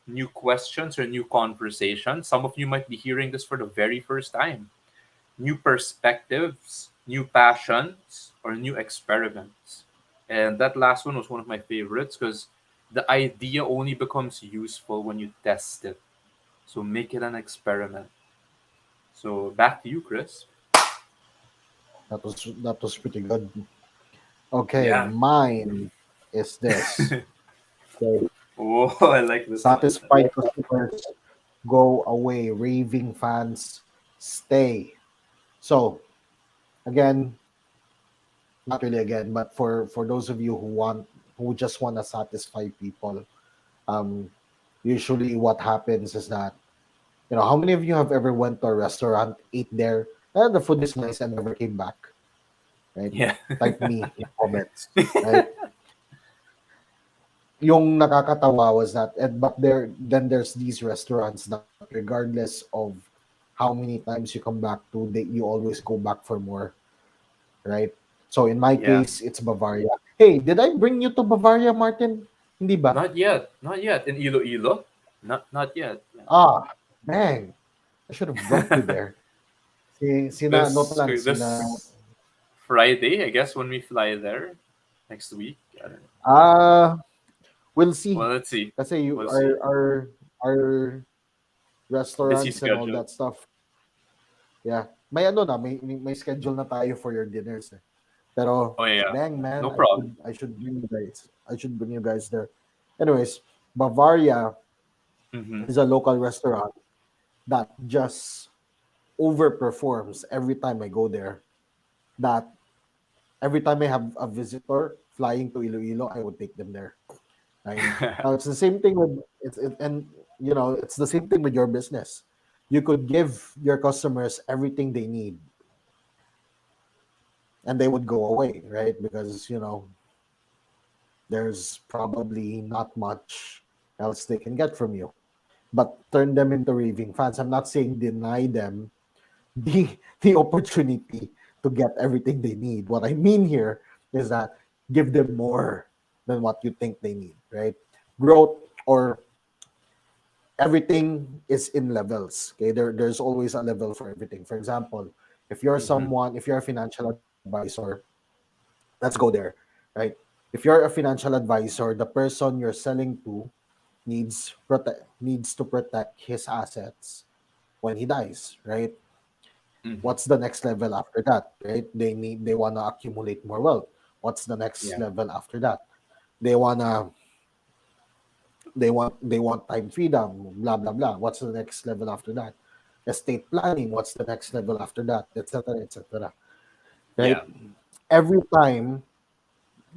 new questions or new conversations. Some of you might be hearing this for the very first time. New perspectives, new passions, or new experiments. And that last one was one of my favorites because the idea only becomes useful when you test it. So make it an experiment. So back to you, Chris. That was pretty good. Okay, Yeah. mine is this. Okay. Oh, I like this one. Satisfied customers go away, raving fans stay. So again, not really again, but for those of you who just want to satisfy people, um, usually what happens is that how many of you have ever went to a restaurant, ate there, and the food is nice, and never came back, right? Yeah. Type me in comments, right? Yung nakakatawa was that, but there's these restaurants that regardless of how many times you come back to, you always go back for more, right? So in my Yeah. case, it's Bavaria. Hey, did I bring you to Bavaria, Martin? Hindi ba? Not yet. Not yet. In Iloilo? Not yet. Ah, dang. I should have brought you there. Sina ano pa lang, sina This Friday, I guess, when we fly there next week. I don't know. ah, we'll see. Well, let's see. Kasi you We'll see. our Busy restaurants and all schedule. that stuff. Yeah. May ano na, may schedule na tayo for your dinners. Eh. Pero Oh yeah. dang man, No I should problem. I should bring you guys. I should bring you guys there. Anyways, Bavaria Mm-hmm. is a local restaurant that just overperforms every time I go there. That every time I have a visitor flying to Iloilo, I would take them there. Right? Now it's the same thing with and it's the same thing with your business. You could give your customers everything they need and they would go away, right? Because there's probably not much else they can get from you. But turn them into raving fans. I'm not saying deny them the the opportunity to get everything they need. What I mean here is that give them more than what you think they need, right? Growth or everything is in levels. Okay, there's always a level for everything. For example, Mm-hmm. if you're a financial advisor, let's go there, right? If you're a financial advisor, the person you're selling to needs to protect his assets when he dies, right? Mm-hmm. What's the next level after that, right? They want to accumulate more wealth. What's the next Yeah. level after that? They want to they want time freedom, blah blah blah. What's the next level after that? Estate planning. What's the next level after that? Etc. Etc. Right? Yeah. Every time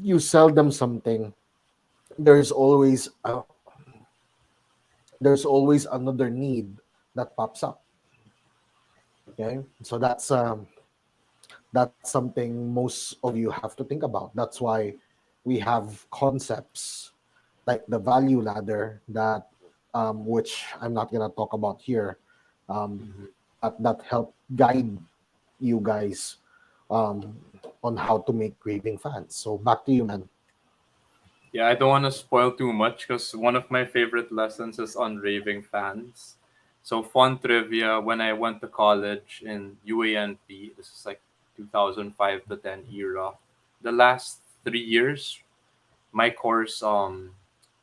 you sell them something, there's always another need that pops up. Okay, so That's something most of you have to think about. That's why we have concepts like the value ladder that which I'm not gonna talk about here, um, Mhm. that help guide you guys um, on how to make raving fans. So back to you, man. Yeah, I don't want to spoil too much because one of my favorite lessons is on raving fans. So, fun trivia, when I went to college in UANP, this is like 2005 to 10 era, the last 3 years, my course,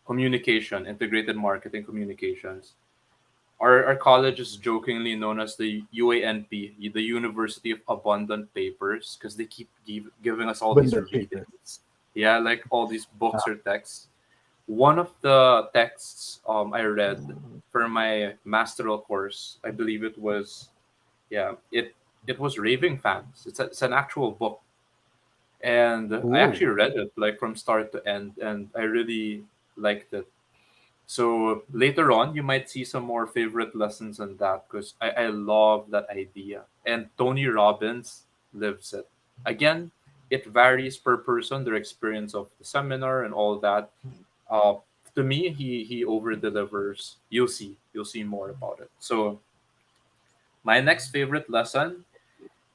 communication, integrated marketing communications, our college is jokingly known as the UANP, the University of Abundant Papers, because they keep giving us all these Abundant paper. readings. Yeah, like all these Uh, books or texts. One of the texts I read for my masteral course, I believe it was, yeah, it was Raving Fans. It's an actual book, and I ooh, actually read it like from start to end, and I really liked it. So later on, you might see some more favorite lessons on that because I love that idea. And Tony Robbins lives it. Again, it varies per person, their experience of the seminar and all that. Uh, to me, he over delivers. You'll see more about it. So my next favorite lesson,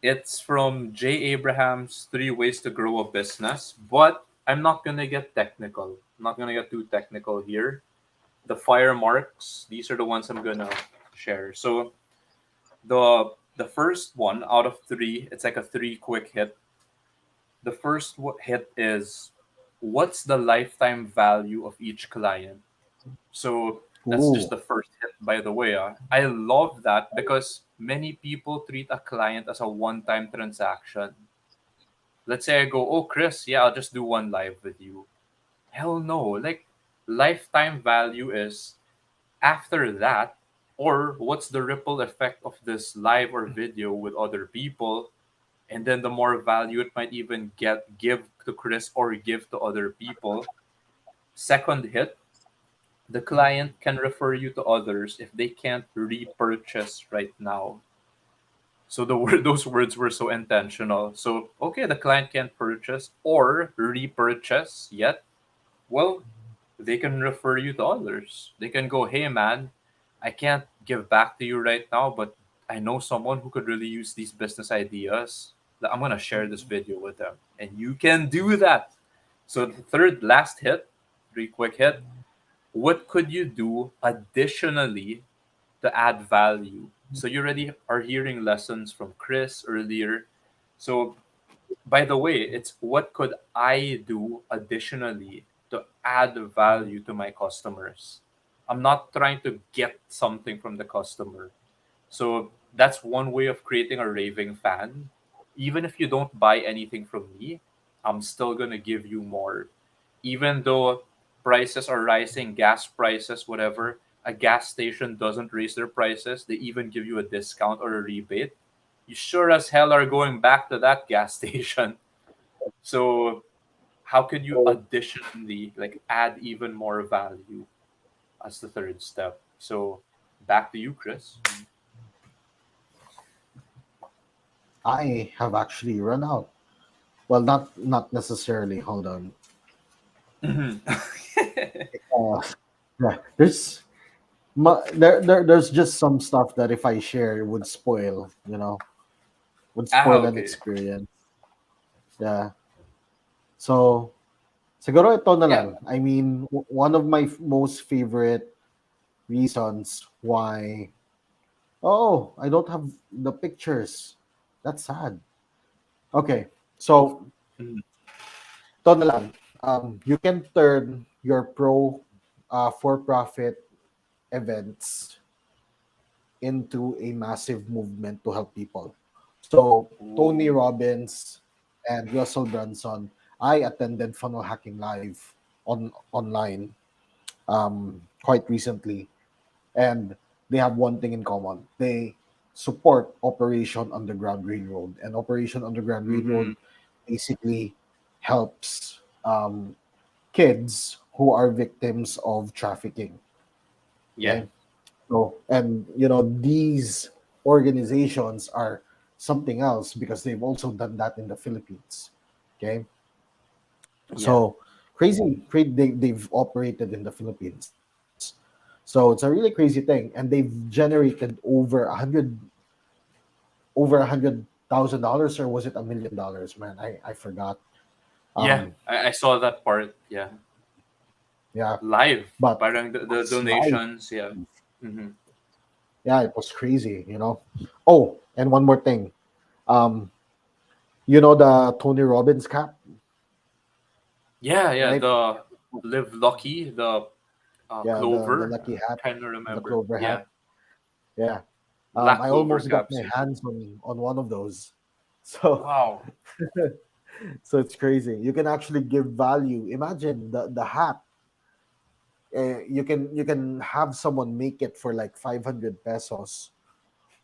it's from Jay Abraham's Three Ways to Grow a Business. But I'm not gonna get technical. I'm not gonna get too technical here. The fire marks, these are the ones I'm gonna share. So the first one out of three, it's like a three quick hit. The first hit is, what's the lifetime value of each client? So that's just ooh, the first hit, by the way. I love that because many people treat a client as a one-time transaction. Let's say I go, oh Chris, yeah, I'll just do one live with you. Hell no. Like, lifetime value is after that, or what's the ripple effect of this live or video with other people, and then the more value it might even give to Chris or give to other people. Second hit, the client can refer you to others if they can't repurchase right now. So the word those words were so intentional. So okay, the client can't purchase or repurchase yet. Well, they can refer you to others. They can go, hey man, I can't give back to you right now, but I know someone who could really use these business ideas. I'm gonna share this video with them. And you can do that. So the third last hit, three quick hit, what could you do additionally to add value? So you already are hearing lessons from Chris earlier. So by the way, it's what could I do additionally to add value to my customers? I'm not trying to get something from the customer. So that's one way of creating a raving fan. Even if you don't buy anything from me, I'm still going to give you more. Even though prices are rising, gas prices, whatever, a gas station doesn't raise their prices, they even give you a discount or a rebate. You sure as hell are going back to that gas station. So how could you additionally like add even more value as the third step? So back to you, Chris. I have actually run out. Well, not necessarily. Hold on. Mhm. Uh, yeah, there's just some stuff that if I share would spoil, would Ah, spoil an okay. experience. Yeah. So siguro ito na Yeah. lang. I mean, one of my most favorite reasons why. Oh, I don't have the pictures. That's sad. Okay, Of, so mhm. ito na lang. You can turn your for-profit events into a massive movement to help people. So Tony Ooh. Robbins and Russell Brunson, I attended Funnel Hacking Live online quite recently, and they have one thing in common. They support Operation Underground Railroad, and Operation Underground Railroad Mm-hmm. basically helps kids who are victims of trafficking. Yeah. Okay, so and these organizations are something else because they've also done that in the Philippines. Okay, Yeah. so they've operated in the Philippines. So it's a really crazy thing, and they've generated over $100,000, or was it $1 million, man? I forgot. Yeah, Um, I saw that part. Yeah. yeah, Live. but Parang the it's live. donations. Yeah. Mm-hmm. Yeah, it was crazy. Oh, and one more thing. Um, the Tony Robbins cap, Yeah, yeah. right? The Live Lucky, the Yeah, the Clover. lucky hat, Trying to the remember. clover Yeah. hat. Yeah. Black I Clover almost got my capsule. hands on one of those. So Wow. so it's crazy. You can actually give value. Imagine the hat. You can have someone make it for like 500 pesos,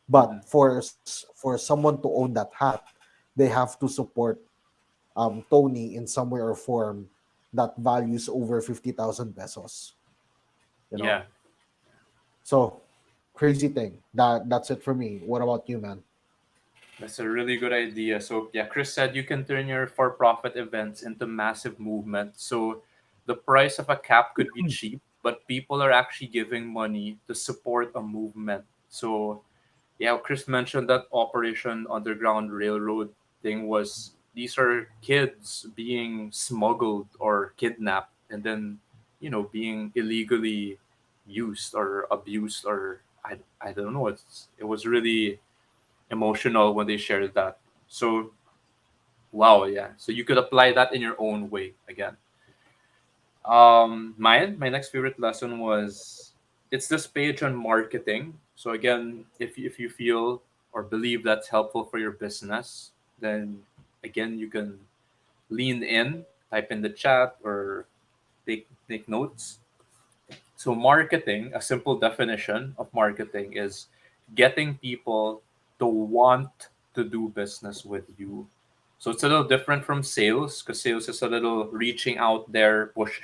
but Mm-hmm. for someone to own that hat, they have to support Tony in some way or form that values over 50,000 pesos. You know, Yeah. so crazy thing. That's it for me. What about you, man? That's a really good idea. So yeah, Chris said you can turn your for-profit events into massive movement. So the price of a cap could be cheap, but people are actually giving money to support a movement. So yeah, Chris mentioned that Operation Underground Railroad thing was these are kids being smuggled or kidnapped and then, being illegally used or abused or I don't know. It was really emotional when they shared that. So wow, yeah. So you could apply that in your own way again. My next favorite lesson was it's this page on marketing. So again, if you feel or believe that's helpful for your business, then again you can lean in, type in the chat or take notes. So marketing, a simple definition of marketing is getting people to want to do business with you. So it's a little different from sales because sales is a little reaching out there, push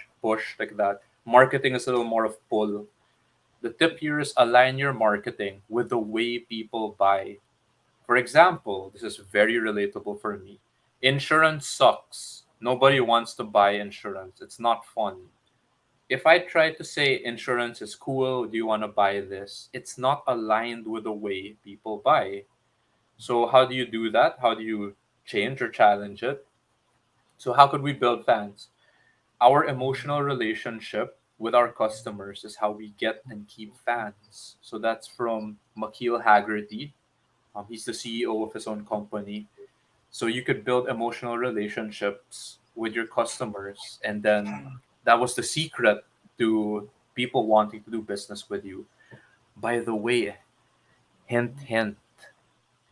like that. Marketing is a little more of pull. The tip here is align your marketing with the way people buy. For example, this is very relatable for me. Insurance sucks. Nobody wants to buy insurance. It's not fun. If I try to say insurance is cool, do you want to buy this? It's not aligned with the way people buy. So, how do you do that? How do you change or challenge it? So, how could we build fans? Our emotional relationship with our customers is how we get and keep fans. So, that's from Makil Haggerty. He's the CEO of his own company. So you could build emotional relationships with your customers, and then that was the secret to people wanting to do business with you. By the way, hint hint,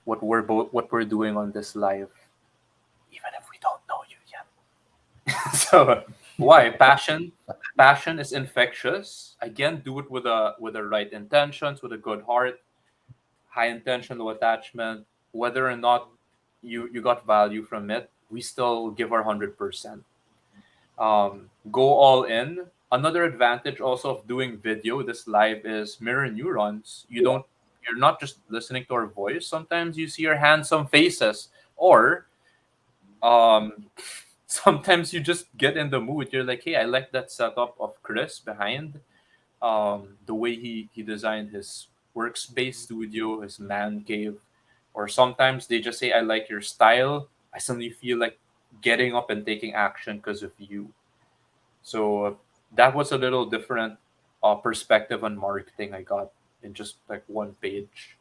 what we're doing on this live, even if we don't know you yet. So why passion is infectious. Again, do it with the right intentions, with a good heart, high intention, low attachment. Whether or not you got value from it, we still give our 100%. Go all in. Another advantage also of doing video this live is mirror neurons. You're not just listening to our voice. Sometimes you see your handsome faces, or um, sometimes you just get in the mood. You're like, hey, I like that setup of Chris behind. The way he designed his workspace studio, his man cave, or sometimes they just say, I like your style. I suddenly feel like getting up and taking action because of you. So that was a little different perspective on marketing I got in just like one page.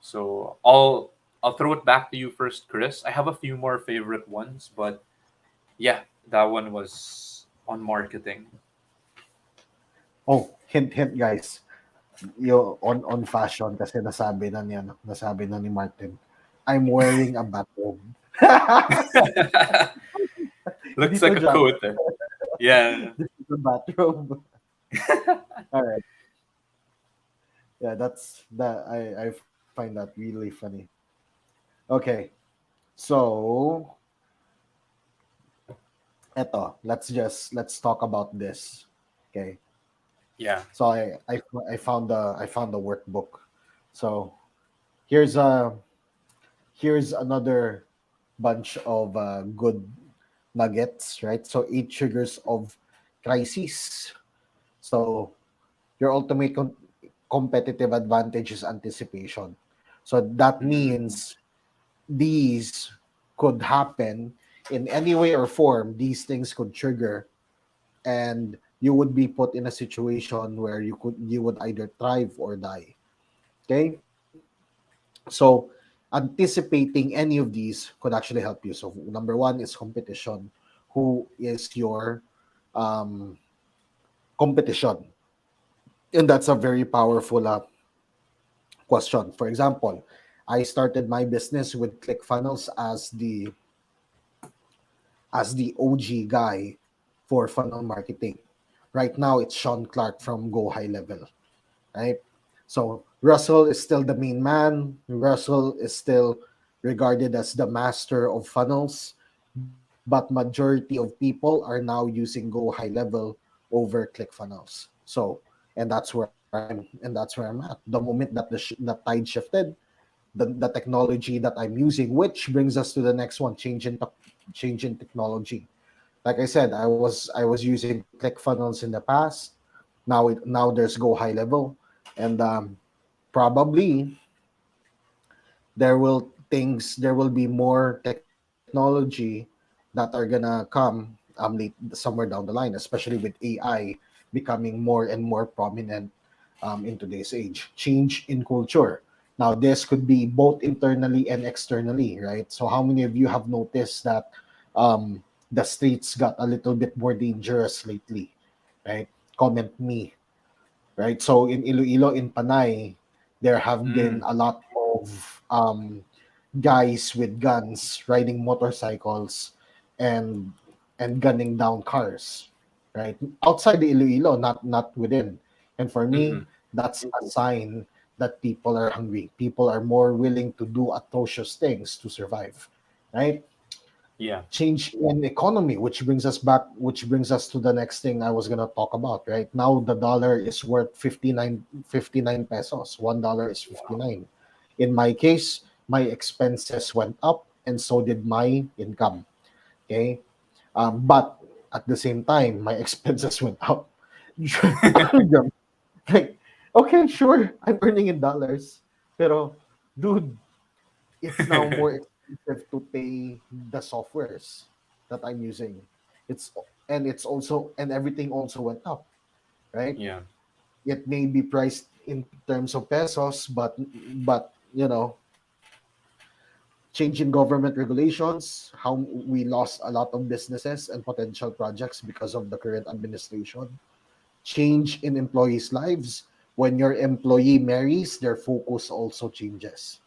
So I'll throw it back to you first, Chris. I have a few more favorite ones, but yeah, that one was on marketing. Oh, hint hint, guys. On fashion, kasi nasabi na ni Martin. I'm wearing a bathrobe. Hindi Looks to like a joke. coat. Eh? Yeah. This is a bathrobe. All right. Yeah, I find that really funny. Okay. So, let's talk about this. Okay. Yeah. So I found the workbook. So here's a here's another bunch of good nuggets, right? So 8 triggers of crises. So your ultimate competitive advantage is anticipation. So that Mm. means these could happen in any way or form. These things could trigger, and you would be put in a situation where you would either thrive or die. Okay, so anticipating any of these could actually help you. So number one is competition. Who is your um, competition? And that's a very powerful question. For example, I started my business with ClickFunnels as the OG guy for funnel marketing. Right now, it's Sean Clark from Go High Level, right? So Russell is still the main man. Russell is still regarded as the master of funnels, but majority of people are now using Go High Level over ClickFunnels. So, and that's where I'm at. The moment that the tide shifted, the technology that I'm using, which brings us to the next one, change in technology. Like I said, I was using ClickFunnels in the past. Now there's Go High Level, and probably there will be more technology that are gonna come somewhere down the line, especially with AI becoming more and more prominent in today's age. Change in culture. Now, this could be both internally and externally, right? So, how many of you have noticed that um, the streets got a little bit more dangerous lately, right? Comment me, right? So in Iloilo, in Panay, there have been Mm. a lot of guys with guns riding motorcycles and gunning down cars, right? Outside the Iloilo, not within. And for me, Mm-hmm. that's a sign that people are hungry. People are more willing to do atrocious things to survive, right? Yeah. Change in economy, which brings us to the next thing I was going to talk about. Right now the dollar is worth 59 pesos. $1 is Wow. 59. In my case, my expenses went up and so did my income. Okay, but at the same time my expenses went up. Like, okay, sure, I'm earning in dollars, pero dude, it's now more expensive to pay the softwares that I'm using. It's it's also, and everything also went up, right? Yeah. It may be priced in terms of pesos, but change in government regulations, how we lost a lot of businesses and potential projects because of the current administration. Change in employees' lives. When your employee marries, their focus also changes.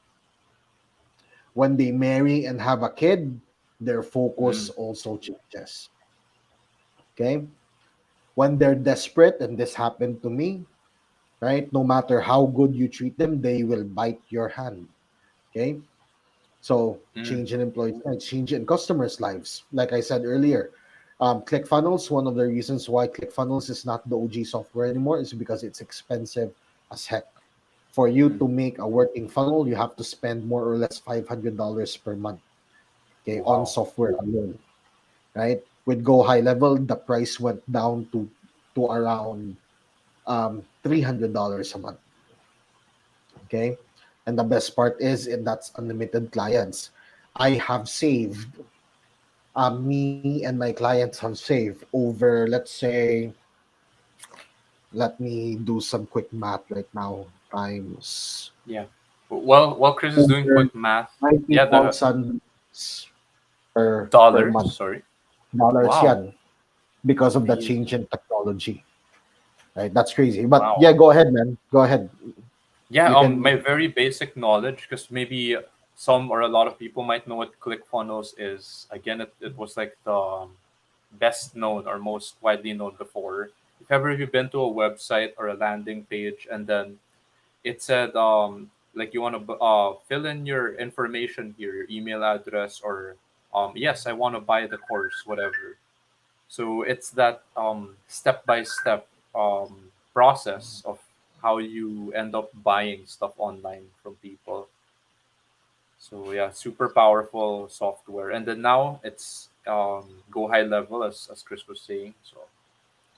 When they marry and have a kid, their focus Mm. also changes. Okay? When they're desperate, and this happened to me, right? No matter how good you treat them, they will bite your hand. Okay? So Mm. change in employees' lives, change in customers' lives. Like I said earlier, ClickFunnels, one of the reasons why ClickFunnels is not the OG software anymore is because it's expensive as heck. For you Mm. to make a working funnel, you have to spend more or less $500 per month, okay, on Wow. software alone, right? With Go High Level, the price went down to around $300 a month. Okay, and the best part is, that's unlimited clients. I have saved, me and my clients have saved over, let's say, let me do some quick math right now. Times Yeah. While Chris is doing over quick math, yeah, the 90,000 per dollars. month. Sorry. Dollars Wow. yan, because of the Amazing. change in technology. Right? That's crazy. But Wow. yeah, go ahead, man. Go ahead. Yeah. You can. My very basic knowledge, because maybe some or a lot of people might know what ClickFunnels is. Again, it was like the best known or most widely known before. If ever you've been to a website or a landing page, and then it said like you want to fill in your information here, your email address, or yes, I want to buy the course, whatever. So it's that step by step process of how you end up buying stuff online from people. So yeah, super powerful software. And then now it's go high level, as Chris was saying. So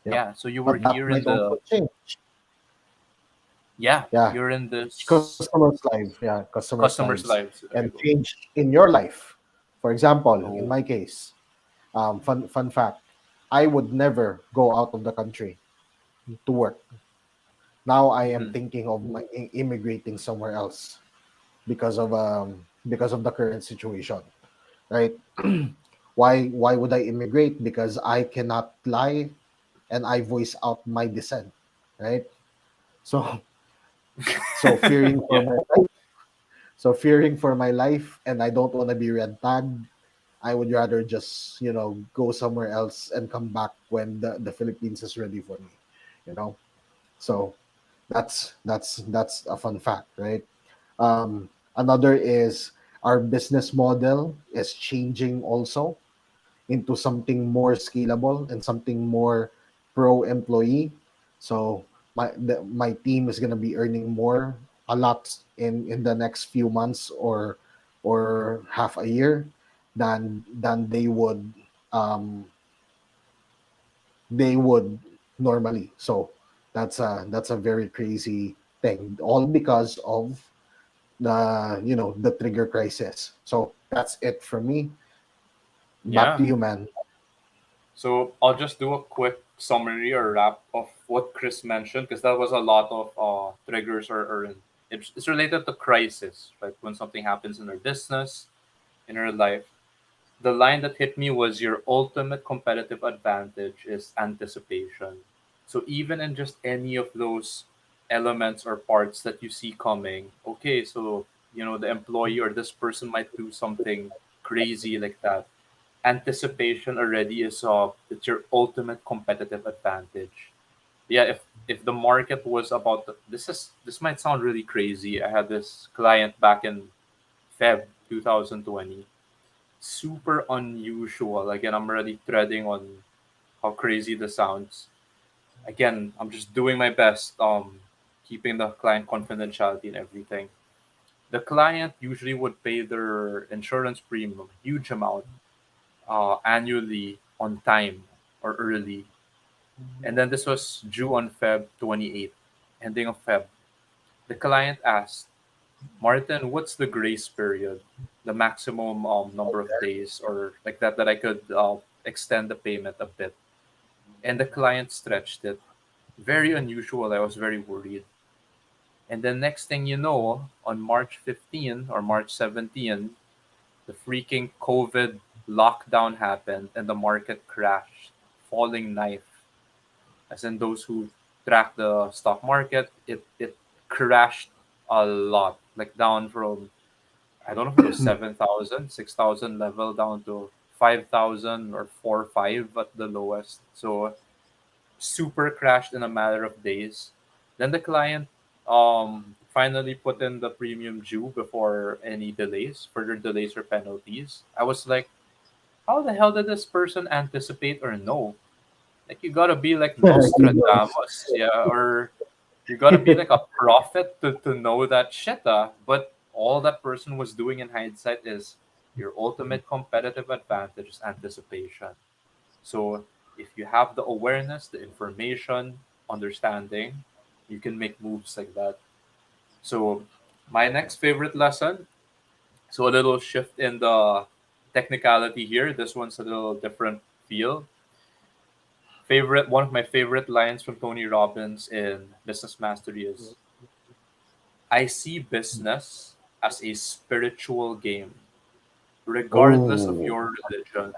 Yep. yeah, so you were But that here in might also the change. yeah, Yeah. you're in Change this customers' life. Yeah, customers' customers' lives, lives. There you and go. change in your life. For example, in Oh, my case, fun fact, I would never go out of the country to work. Now I am mm-hmm. thinking of immigrating somewhere else because of the current situation, right? Why would I immigrate? Because I cannot lie and I voice out my dissent, right? So so fearing for Yeah, my life, fearing for my life, and I don't want to be red tagged. I would rather just go somewhere else and come back when the Philippines is ready for me, you know. So that's a fun fact, right? Another is our business model is changing also into something more scalable and something more pro employee. So my team is gonna be earning more a lot in the next few months or half a year than um they would normally. So that's a very crazy thing, all because of the trigger crisis. So that's it from me. Back yeah. to you, man. So I'll just do a quick summary or wrap of what Chris mentioned because that was a lot of triggers or it's related to crisis, right? When something happens in our business, in our life. The line that hit me was your ultimate competitive advantage is anticipation. So even in just any of those elements or parts that you see coming, okay, so the employee or this person might do something crazy like that. Anticipation already is it's your ultimate competitive advantage. Yeah, if the market was about this might sound really crazy. I had this client back in Feb 2020, super unusual. Again, I'm already treading on how crazy this sounds. Again, I'm just doing my best, keeping the client confidentiality and everything. The client usually would pay their insurance premium, huge amount, annually on time or early. And then this was due on Feb 28th, ending of Feb. The client asked, Martin, what's the grace period? The maximum number of days or like that I could extend the payment a bit. And the client stretched it. Very unusual. I was very worried. And then next thing you know, on March 15 or March 17, the freaking COVID lockdown happened and the market crashed, falling knife. As in those who track the stock market, it crashed a lot, like down from I don't know if it was 7,000, 6,000 level down to 5,000 or 4 5 at the lowest. So super crashed in a matter of days. Then the client finally put in the premium due before any delays, further delays or penalties. I was like, how the hell did this person anticipate or know? Like you gotta be like He knows. Nostradamus, yeah, or you gotta be like a prophet to know that shit. But all that person was doing in hindsight is your ultimate competitive advantage is anticipation. So if you have the awareness, the information, understanding, you can make moves like that. So my next favorite lesson, so a little shift in the technicality here. This one's a little different feel. Favorite one of my favorite lines from Tony Robbins in Business Mastery is I see business as a spiritual game, regardless of Oh, your religion.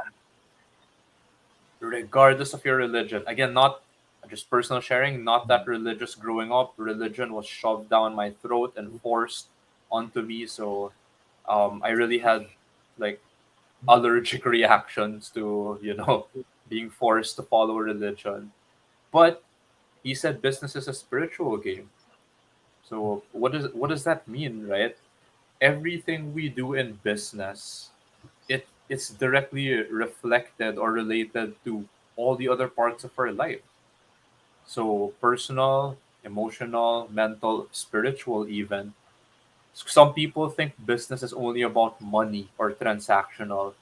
Regardless of your religion. Again, not just personal sharing, not that religious growing up. Religion was shoved down my throat and forced onto me. So I really had like allergic reactions to, being forced to follow religion. But he said business is a spiritual game. So what does that mean, right? Everything we do in business, it's directly reflected or related to all the other parts of our life. So personal, emotional, mental, spiritual even. Some people think business is only about money or transactional.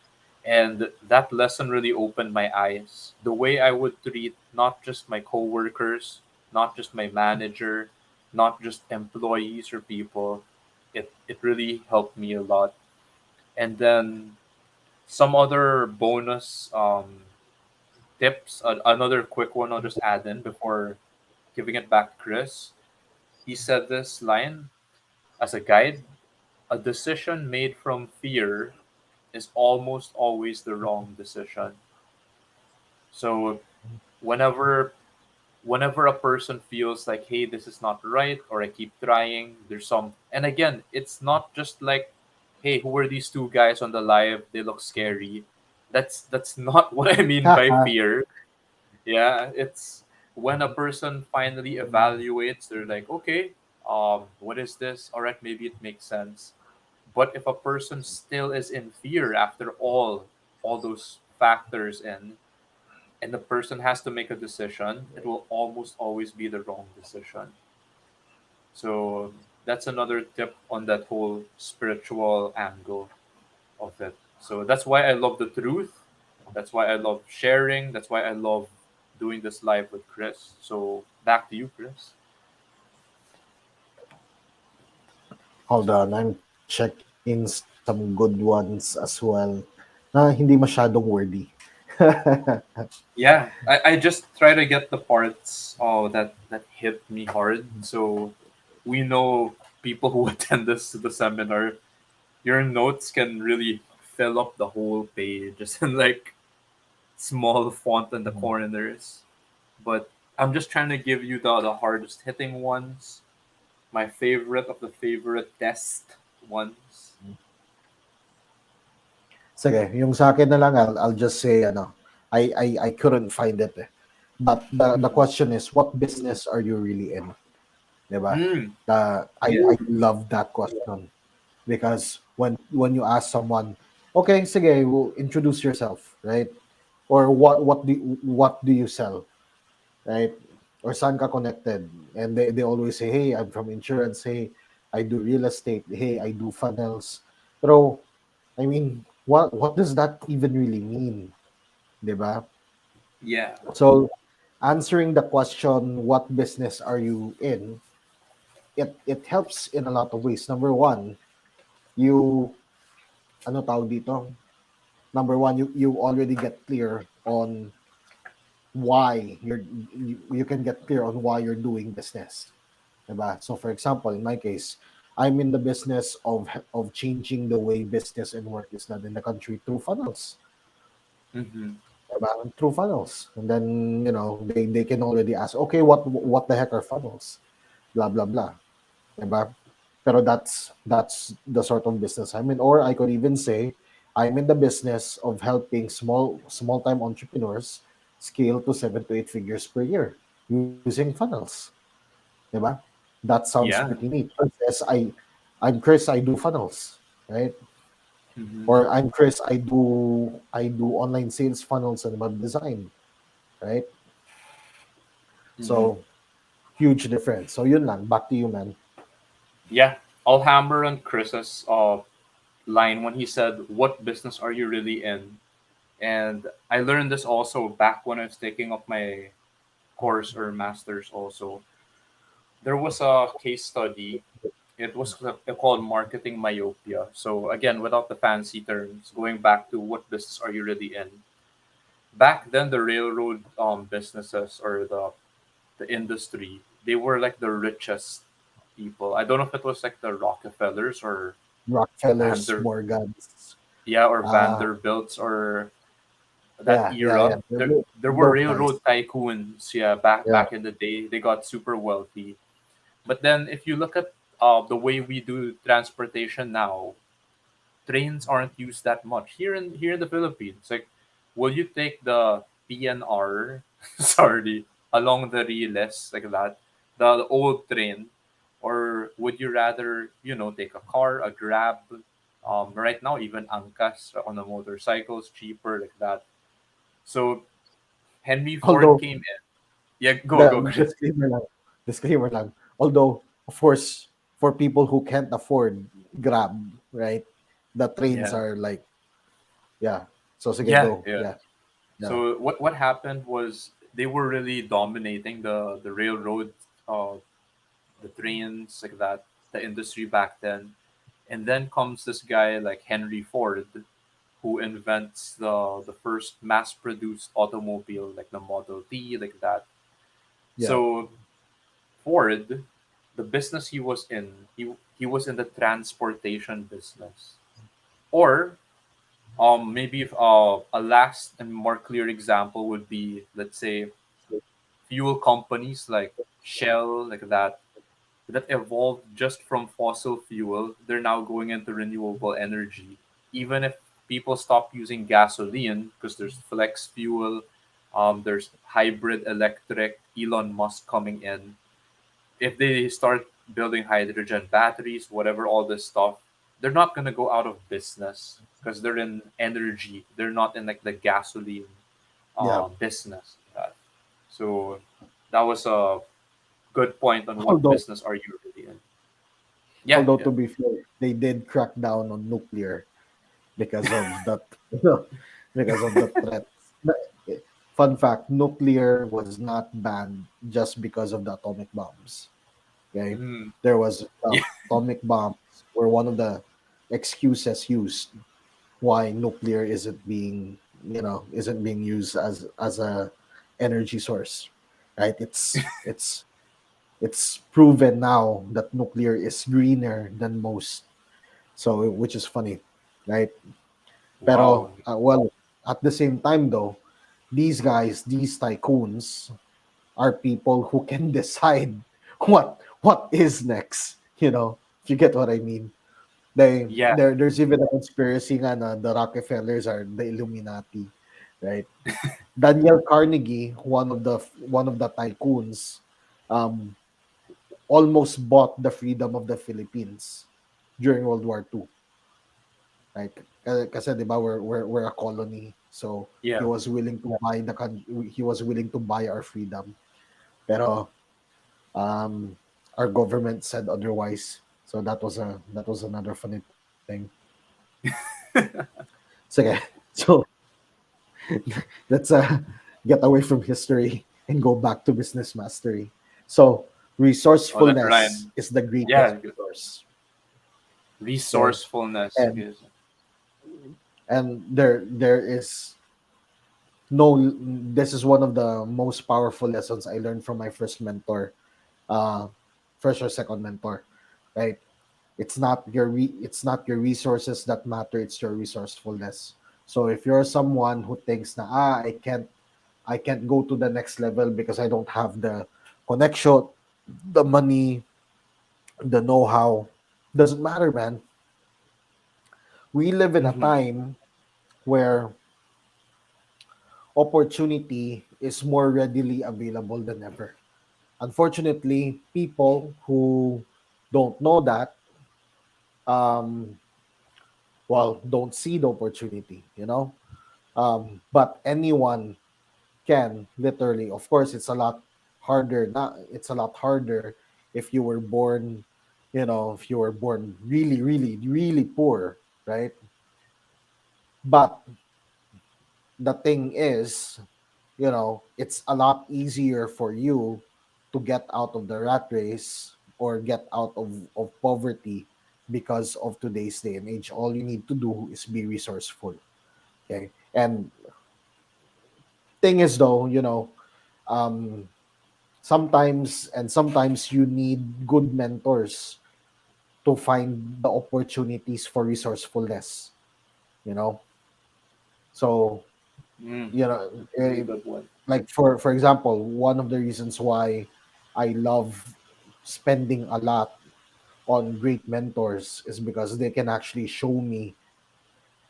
And that lesson really opened my eyes. The way I would treat not just my coworkers, not just my manager, not just employees or people, it really helped me a lot. And then some other bonus tips, another quick one I'll just add in before giving it back to Chris. He said this line as a guide: a decision made from fear is almost always the wrong decision. So whenever whenever a person feels like, hey, this is not right, or I keep trying, there's some, and again, it's not just like, hey, who are these two guys on the live, they look scary. That's not what I mean by fear. Yeah, it's when a person finally evaluates, they're like, okay, what is this? All right, maybe it makes sense. But if a person still is in fear after all those factors and the person has to make a decision, it will almost always be the wrong decision. So that's another tip on that whole spiritual angle of it. So that's why I love the truth. That's why I love sharing. That's why I love doing this live with Chris. So back to you, Chris. Hold on, I'm checking some good ones as well na hindi masyadong wordy. Yeah, I just try to get the parts that hit me hard. So we know people who attend this to the seminar, your notes can really fill up the whole page just in like small font in the corners. But I'm just trying to give you the hardest hitting ones, my favorite of the favorite test ones. Sige, yung sa akin na lang, I'll just say, I couldn't find it eh. But the Mm-hmm. question is, what business are you really in? Diba? Mm, yeah, I love that question because when you ask someone, okay, sige, well, introduce yourself, right? Or what do you sell, right? Or saan ka connected? And they always say, hey, I'm from insurance. Hey, I do real estate. Hey, I do funnels. Pero, I mean, what does that even really mean? Diba? yeah, So, answering the question, what business are you in? It helps in a lot of ways. Number one, you, ano tawag dito? Number one, you already get clear on why you can get clear on why you're doing business. Diba? So for example, in my case, I'm in the business of changing the way business and work is done in the country through funnels. mm-hmm. Diba? Through funnels. And then, they can already ask, okay, what the heck are funnels? Blah blah blah. Diba? Pero that's the sort of business I'm in. Or I could even say I'm in the business of helping small time entrepreneurs scale to 7 to 8 figures per year using funnels. Diba? That sounds Yeah, pretty neat. Or says I'm Chris, I do funnels, right? mm-hmm. Or I'm Chris, I do online sales funnels and web design, right? Mm-hmm. So huge difference. So yun lang, back to you, man. Yeah. I'll hammer on Chris's line when he said, "What business are you really in?" And I learned this also back when I was taking up my course or master's. Also, there was a case study. It was called marketing myopia. So again, without the fancy terms, going back to what business are you really in? Back then, the railroad businesses or the industry, they were like the richest people. I don't know if it was like the Rockefellers or Rockefellers, Vander, Morgans. yeah, or Uh, Vanderbilts or that yeah. era. There were Those guys. railroad tycoons. Yeah, back Yeah. back in the day, they got super wealthy. But then, if you look at the way we do transportation now, trains aren't used that much here in the Philippines. Like, will you take the PNR, sorry, along the Riles like that, the old train, or would you rather take a car, a Grab? Right now, even angkas on the motorcycles cheaper like that. So Henry Ford Although came in. Yeah, go the go, Chris. disclaimer lang, disclaimer lang. Although, of course, for people who can't afford Grab, right? The trains Yeah. are like, yeah. So sige, Yeah, go. yeah. Yeah, yeah, So what happened was they were really dominating the railroad, uh, the trains like that, the industry back then. And then comes this guy like Henry Ford, who invents the first mass-produced automobile, like the Model T, like that. yeah, So Ford, the business he was in, he was in the transportation business, or maybe if, a last and more clear example would be, let's say, fuel companies like Shell, like that evolved just from fossil fuel. They're now going into renewable energy. Even if people stop using gasoline, because there's flex fuel, there's hybrid electric, Elon Musk coming in. If they start building hydrogen batteries, whatever, all this stuff, they're not gonna go out of business because they're in energy. They're not in like the gasoline yeah. business. So that was a good point on what Although, business are you really in. Yeah, although yeah. to be fair, they did crack down on nuclear because of that, because of the threats. Fun fact: nuclear was not banned just because of the atomic bombs. Okay, Mm, there was yeah, atomic bombs were one of the excuses used why nuclear isn't being used as a energy source, right? It's proven now that nuclear is greener than most, so which is funny, right? wow. Pero well, at the same time though, these guys, these tycoons, are people who can decide what is next. If you get what I mean. Yeah, There's even a conspiracy nga na the Rockefellers are the Illuminati, right? Daniel Carnegie, one of the tycoons, um, almost bought the freedom of the Philippines during World War II, right? Kasi 'di ba we're a colony, so he yeah. was willing to buy the he was willing to buy our freedom. Pero um, our government said otherwise. So that was another funny thing. Sige. So let's get away from history and go back to business mastery. So Oh, that resourcefulness rhyme. is the greatest Yeah, resource. Okay, resourcefulness and is. there is no. This is one of the most powerful lessons I learned from my first mentor, uh, first or second mentor, right? It's not your resources that matter, it's your resourcefulness. So if you're someone who thinks na I can't go to the next level because I don't have the connection, the money, the know-how, doesn't matter, man. We live in a Mhm. time where opportunity is more readily available than ever. Unfortunately, people who don't know that, um well, don't see the opportunity. But anyone can literally. Of course, it's a lot harder. Not It's a lot harder if you were born, really, really, really poor, right? But the thing is, it's a lot easier for you to get out of the rat race or get out of poverty because of today's day and age. All you need to do is be resourceful. Okay. And thing is though, um sometimes you need good mentors to find the opportunities for resourcefulness, you know so Mm, you know really eh, good one. like for example, one of the reasons why I love spending a lot on great mentors is because they can actually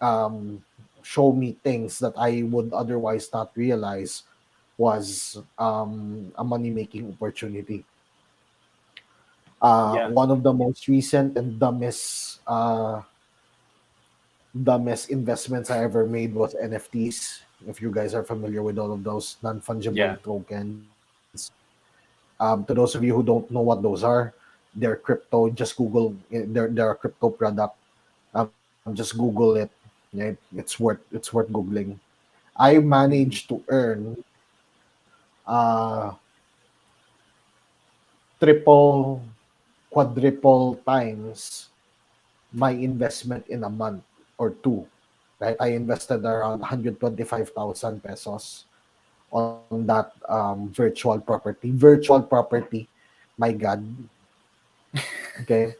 um show me things that I would otherwise not realize was a money making opportunity. Yeah, One of the most recent and dumbest investments I ever made was NFTs. If you guys are familiar with all of those non fungible yeah. tokens, to those of you who don't know what those are, their crypto. Just Google their crypto product. Just Google it. Right? It's worth googling. I Mm-hmm. managed to earn uh triple, quadruple times my investment in a month or two. Right? I invested around 125,000 pesos on that virtual property. Virtual property, my God, okay,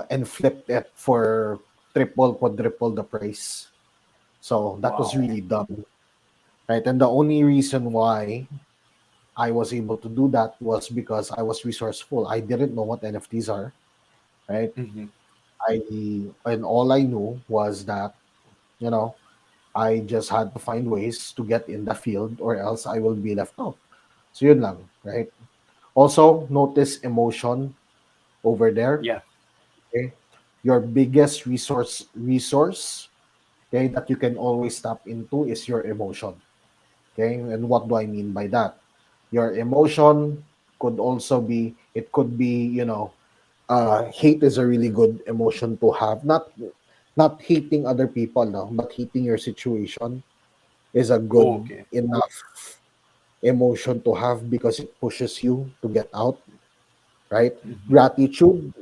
and flipped it for triple, quadruple the price. So that was Wow. really dumb, right? And the only reason why I was able to do that was because I was resourceful. I didn't know what NFTs are, right? Mm-hmm. I and all I knew was that, you know, I just had to find ways to get in the field or else I will be left out. So yun lang, right? Also, notice emotion over there. Yeah. Okay, your biggest resource, okay, that you can always tap into is your emotion. Okay, and what do I mean by that? Your emotion could also be, it could be, hate is a really good emotion to have. Not hating other people, no, but hating your situation is a good Okay. enough emotion to have because it pushes you to get out, right? Mm-hmm. Gratitude,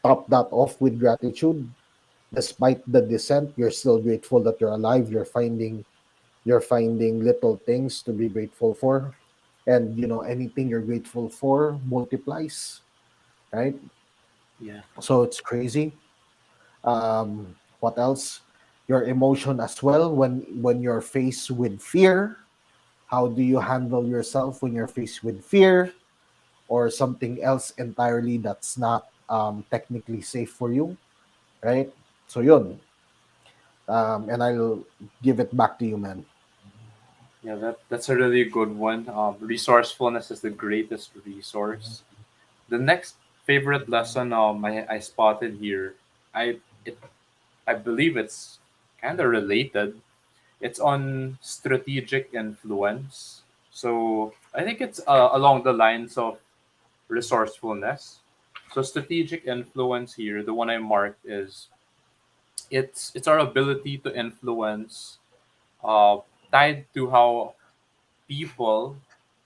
top that off with gratitude. Despite the descent, you're still grateful that you're alive. You're finding little things to be grateful for. And anything you're grateful for multiplies, right? Yeah. So it's crazy. What else? Your emotion as well when you're faced with fear. How do you handle yourself when you're faced with fear or something else entirely that's not technically safe for you, right? So yun, and I'll give it back to you, man. Yeah, that's a really good one. Resourcefulness is the greatest resource. The next favorite lesson I spotted here, I it I believe it's kind of related. It's on strategic influence. So I think it's along the lines of resourcefulness. So strategic influence here, the one I marked is it's our ability to influence, uh, tied to how people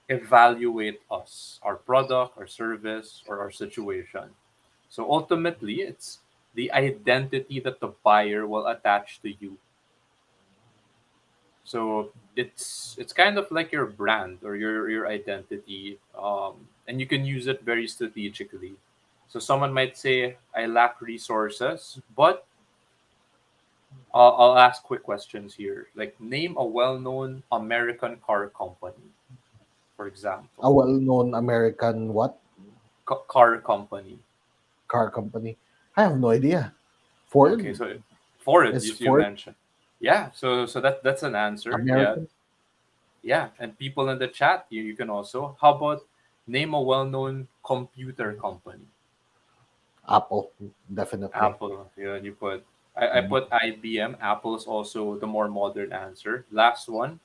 evaluate us, our product, our service, or our situation. So ultimately, it's the identity that the buyer will attach to you. So it's kind of like your brand or your identity, and you can use it very strategically. So someone might say, "I lack resources," but I'll ask quick questions here. Like, name a well-known American car company, for example. A well-known American what Car company. car company? I have no idea. Ford Okay, so Ford, is you Ford mentioned. Yeah, so that's an answer. Yeah, American? yeah. And people in the chat, you can also. How about name a well-known computer company? Apple, definitely. Apple. Yeah, you put. I put IBM. Apple is also the more modern answer. Last one.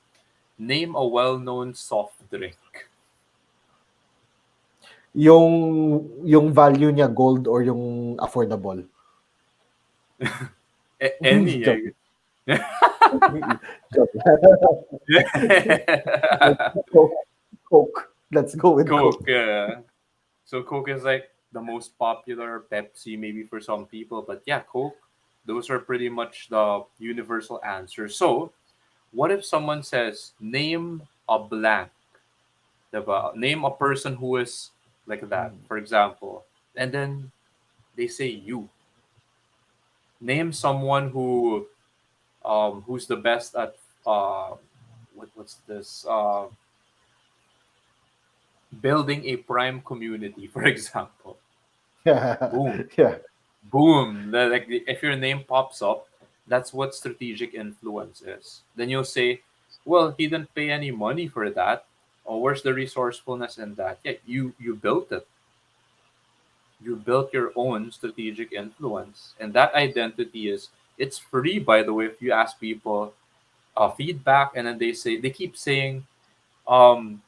Name a well-known soft drink. Yung value niya gold or yung affordable? Any. Joke. I Joke. Coke. Coke. Let's go with Coke. Coke. So Coke is like the most popular. Pepsi maybe for some people, but yeah, Coke. Those are pretty much the universal answer. So, what if someone says, "Name a blank," diba? Name a person who is like that, for example, and then they say you. Name someone who's the best at what's this building a prime community, for example. Yeah. Boom. Yeah. Boom. If your name pops up, that's what strategic influence is. Then you'll say, well, he didn't pay any money for that. Or where's the resourcefulness in that? Yeah, you built it. You built your own strategic influence. And that identity is, it's free, by the way, if you ask people feedback and then they keep saying, um,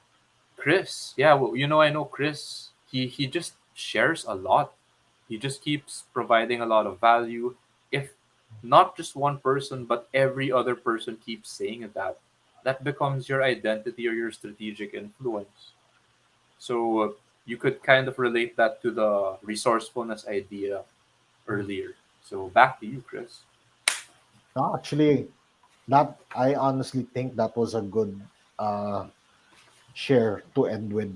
Chris, yeah, well, I know Chris. He just shares a lot. He just keeps providing a lot of value. If not just one person, but every other person keeps saying that, that becomes your identity or your strategic influence. So you could kind of relate that to the resourcefulness idea earlier. So back to you, Chris. No, actually, that I honestly think that was a good uh, share to end with.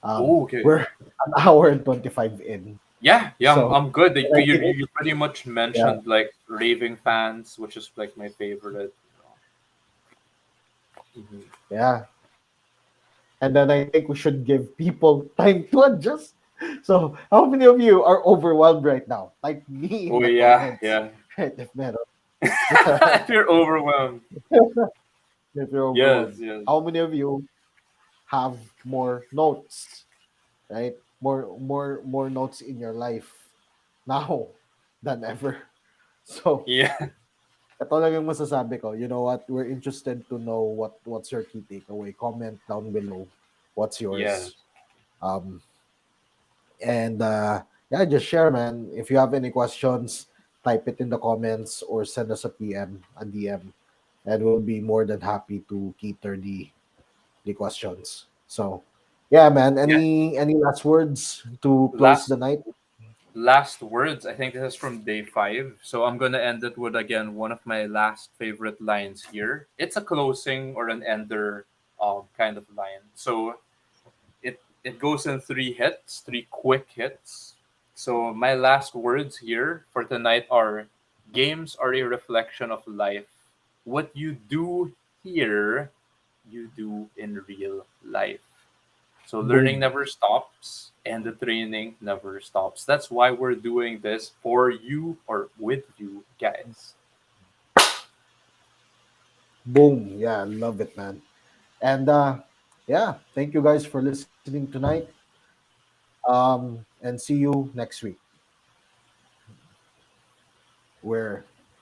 Oh, okay. We're an hour and 25 in. Yeah, yeah, So I'm good. Like, I You, think, you pretty much yeah, mentioned like raving fans, which is like my favorite. Mhm. yeah. And then I think we should give people time to adjust. So, how many of you are overwhelmed right now? Type me in Oh the yeah, comments. yeah. Right, if meron. If you're overwhelmed, If you're yes, overwhelmed. yes, How many of you have more notes, right? More notes in your life now than ever. So, yeah, ito lang yung masasabi ko. You know what? We're interested to know what's your key takeaway. Comment down below. What's yes, yours? Um, and yeah, just share, man. If you have any questions, type it in the comments or send us a PM, a DM, and we'll be more than happy to cater the questions. So, yeah, man. yeah. Any last words to close Last the night? last words. I think this is from day 5. So I'm gonna end it with again one of my last favorite lines here. It's a closing or an ender kind of line. So it goes in 3 hits, 3 quick hits. So my last words here for tonight are: games are a reflection of life. What you do here, you do in real life. So learning Boom. never stops and the training never stops. That's why we're doing this for you or with you guys. Boom. Yeah, I love it, man. And yeah, thank you guys for listening tonight. And see you next week. Where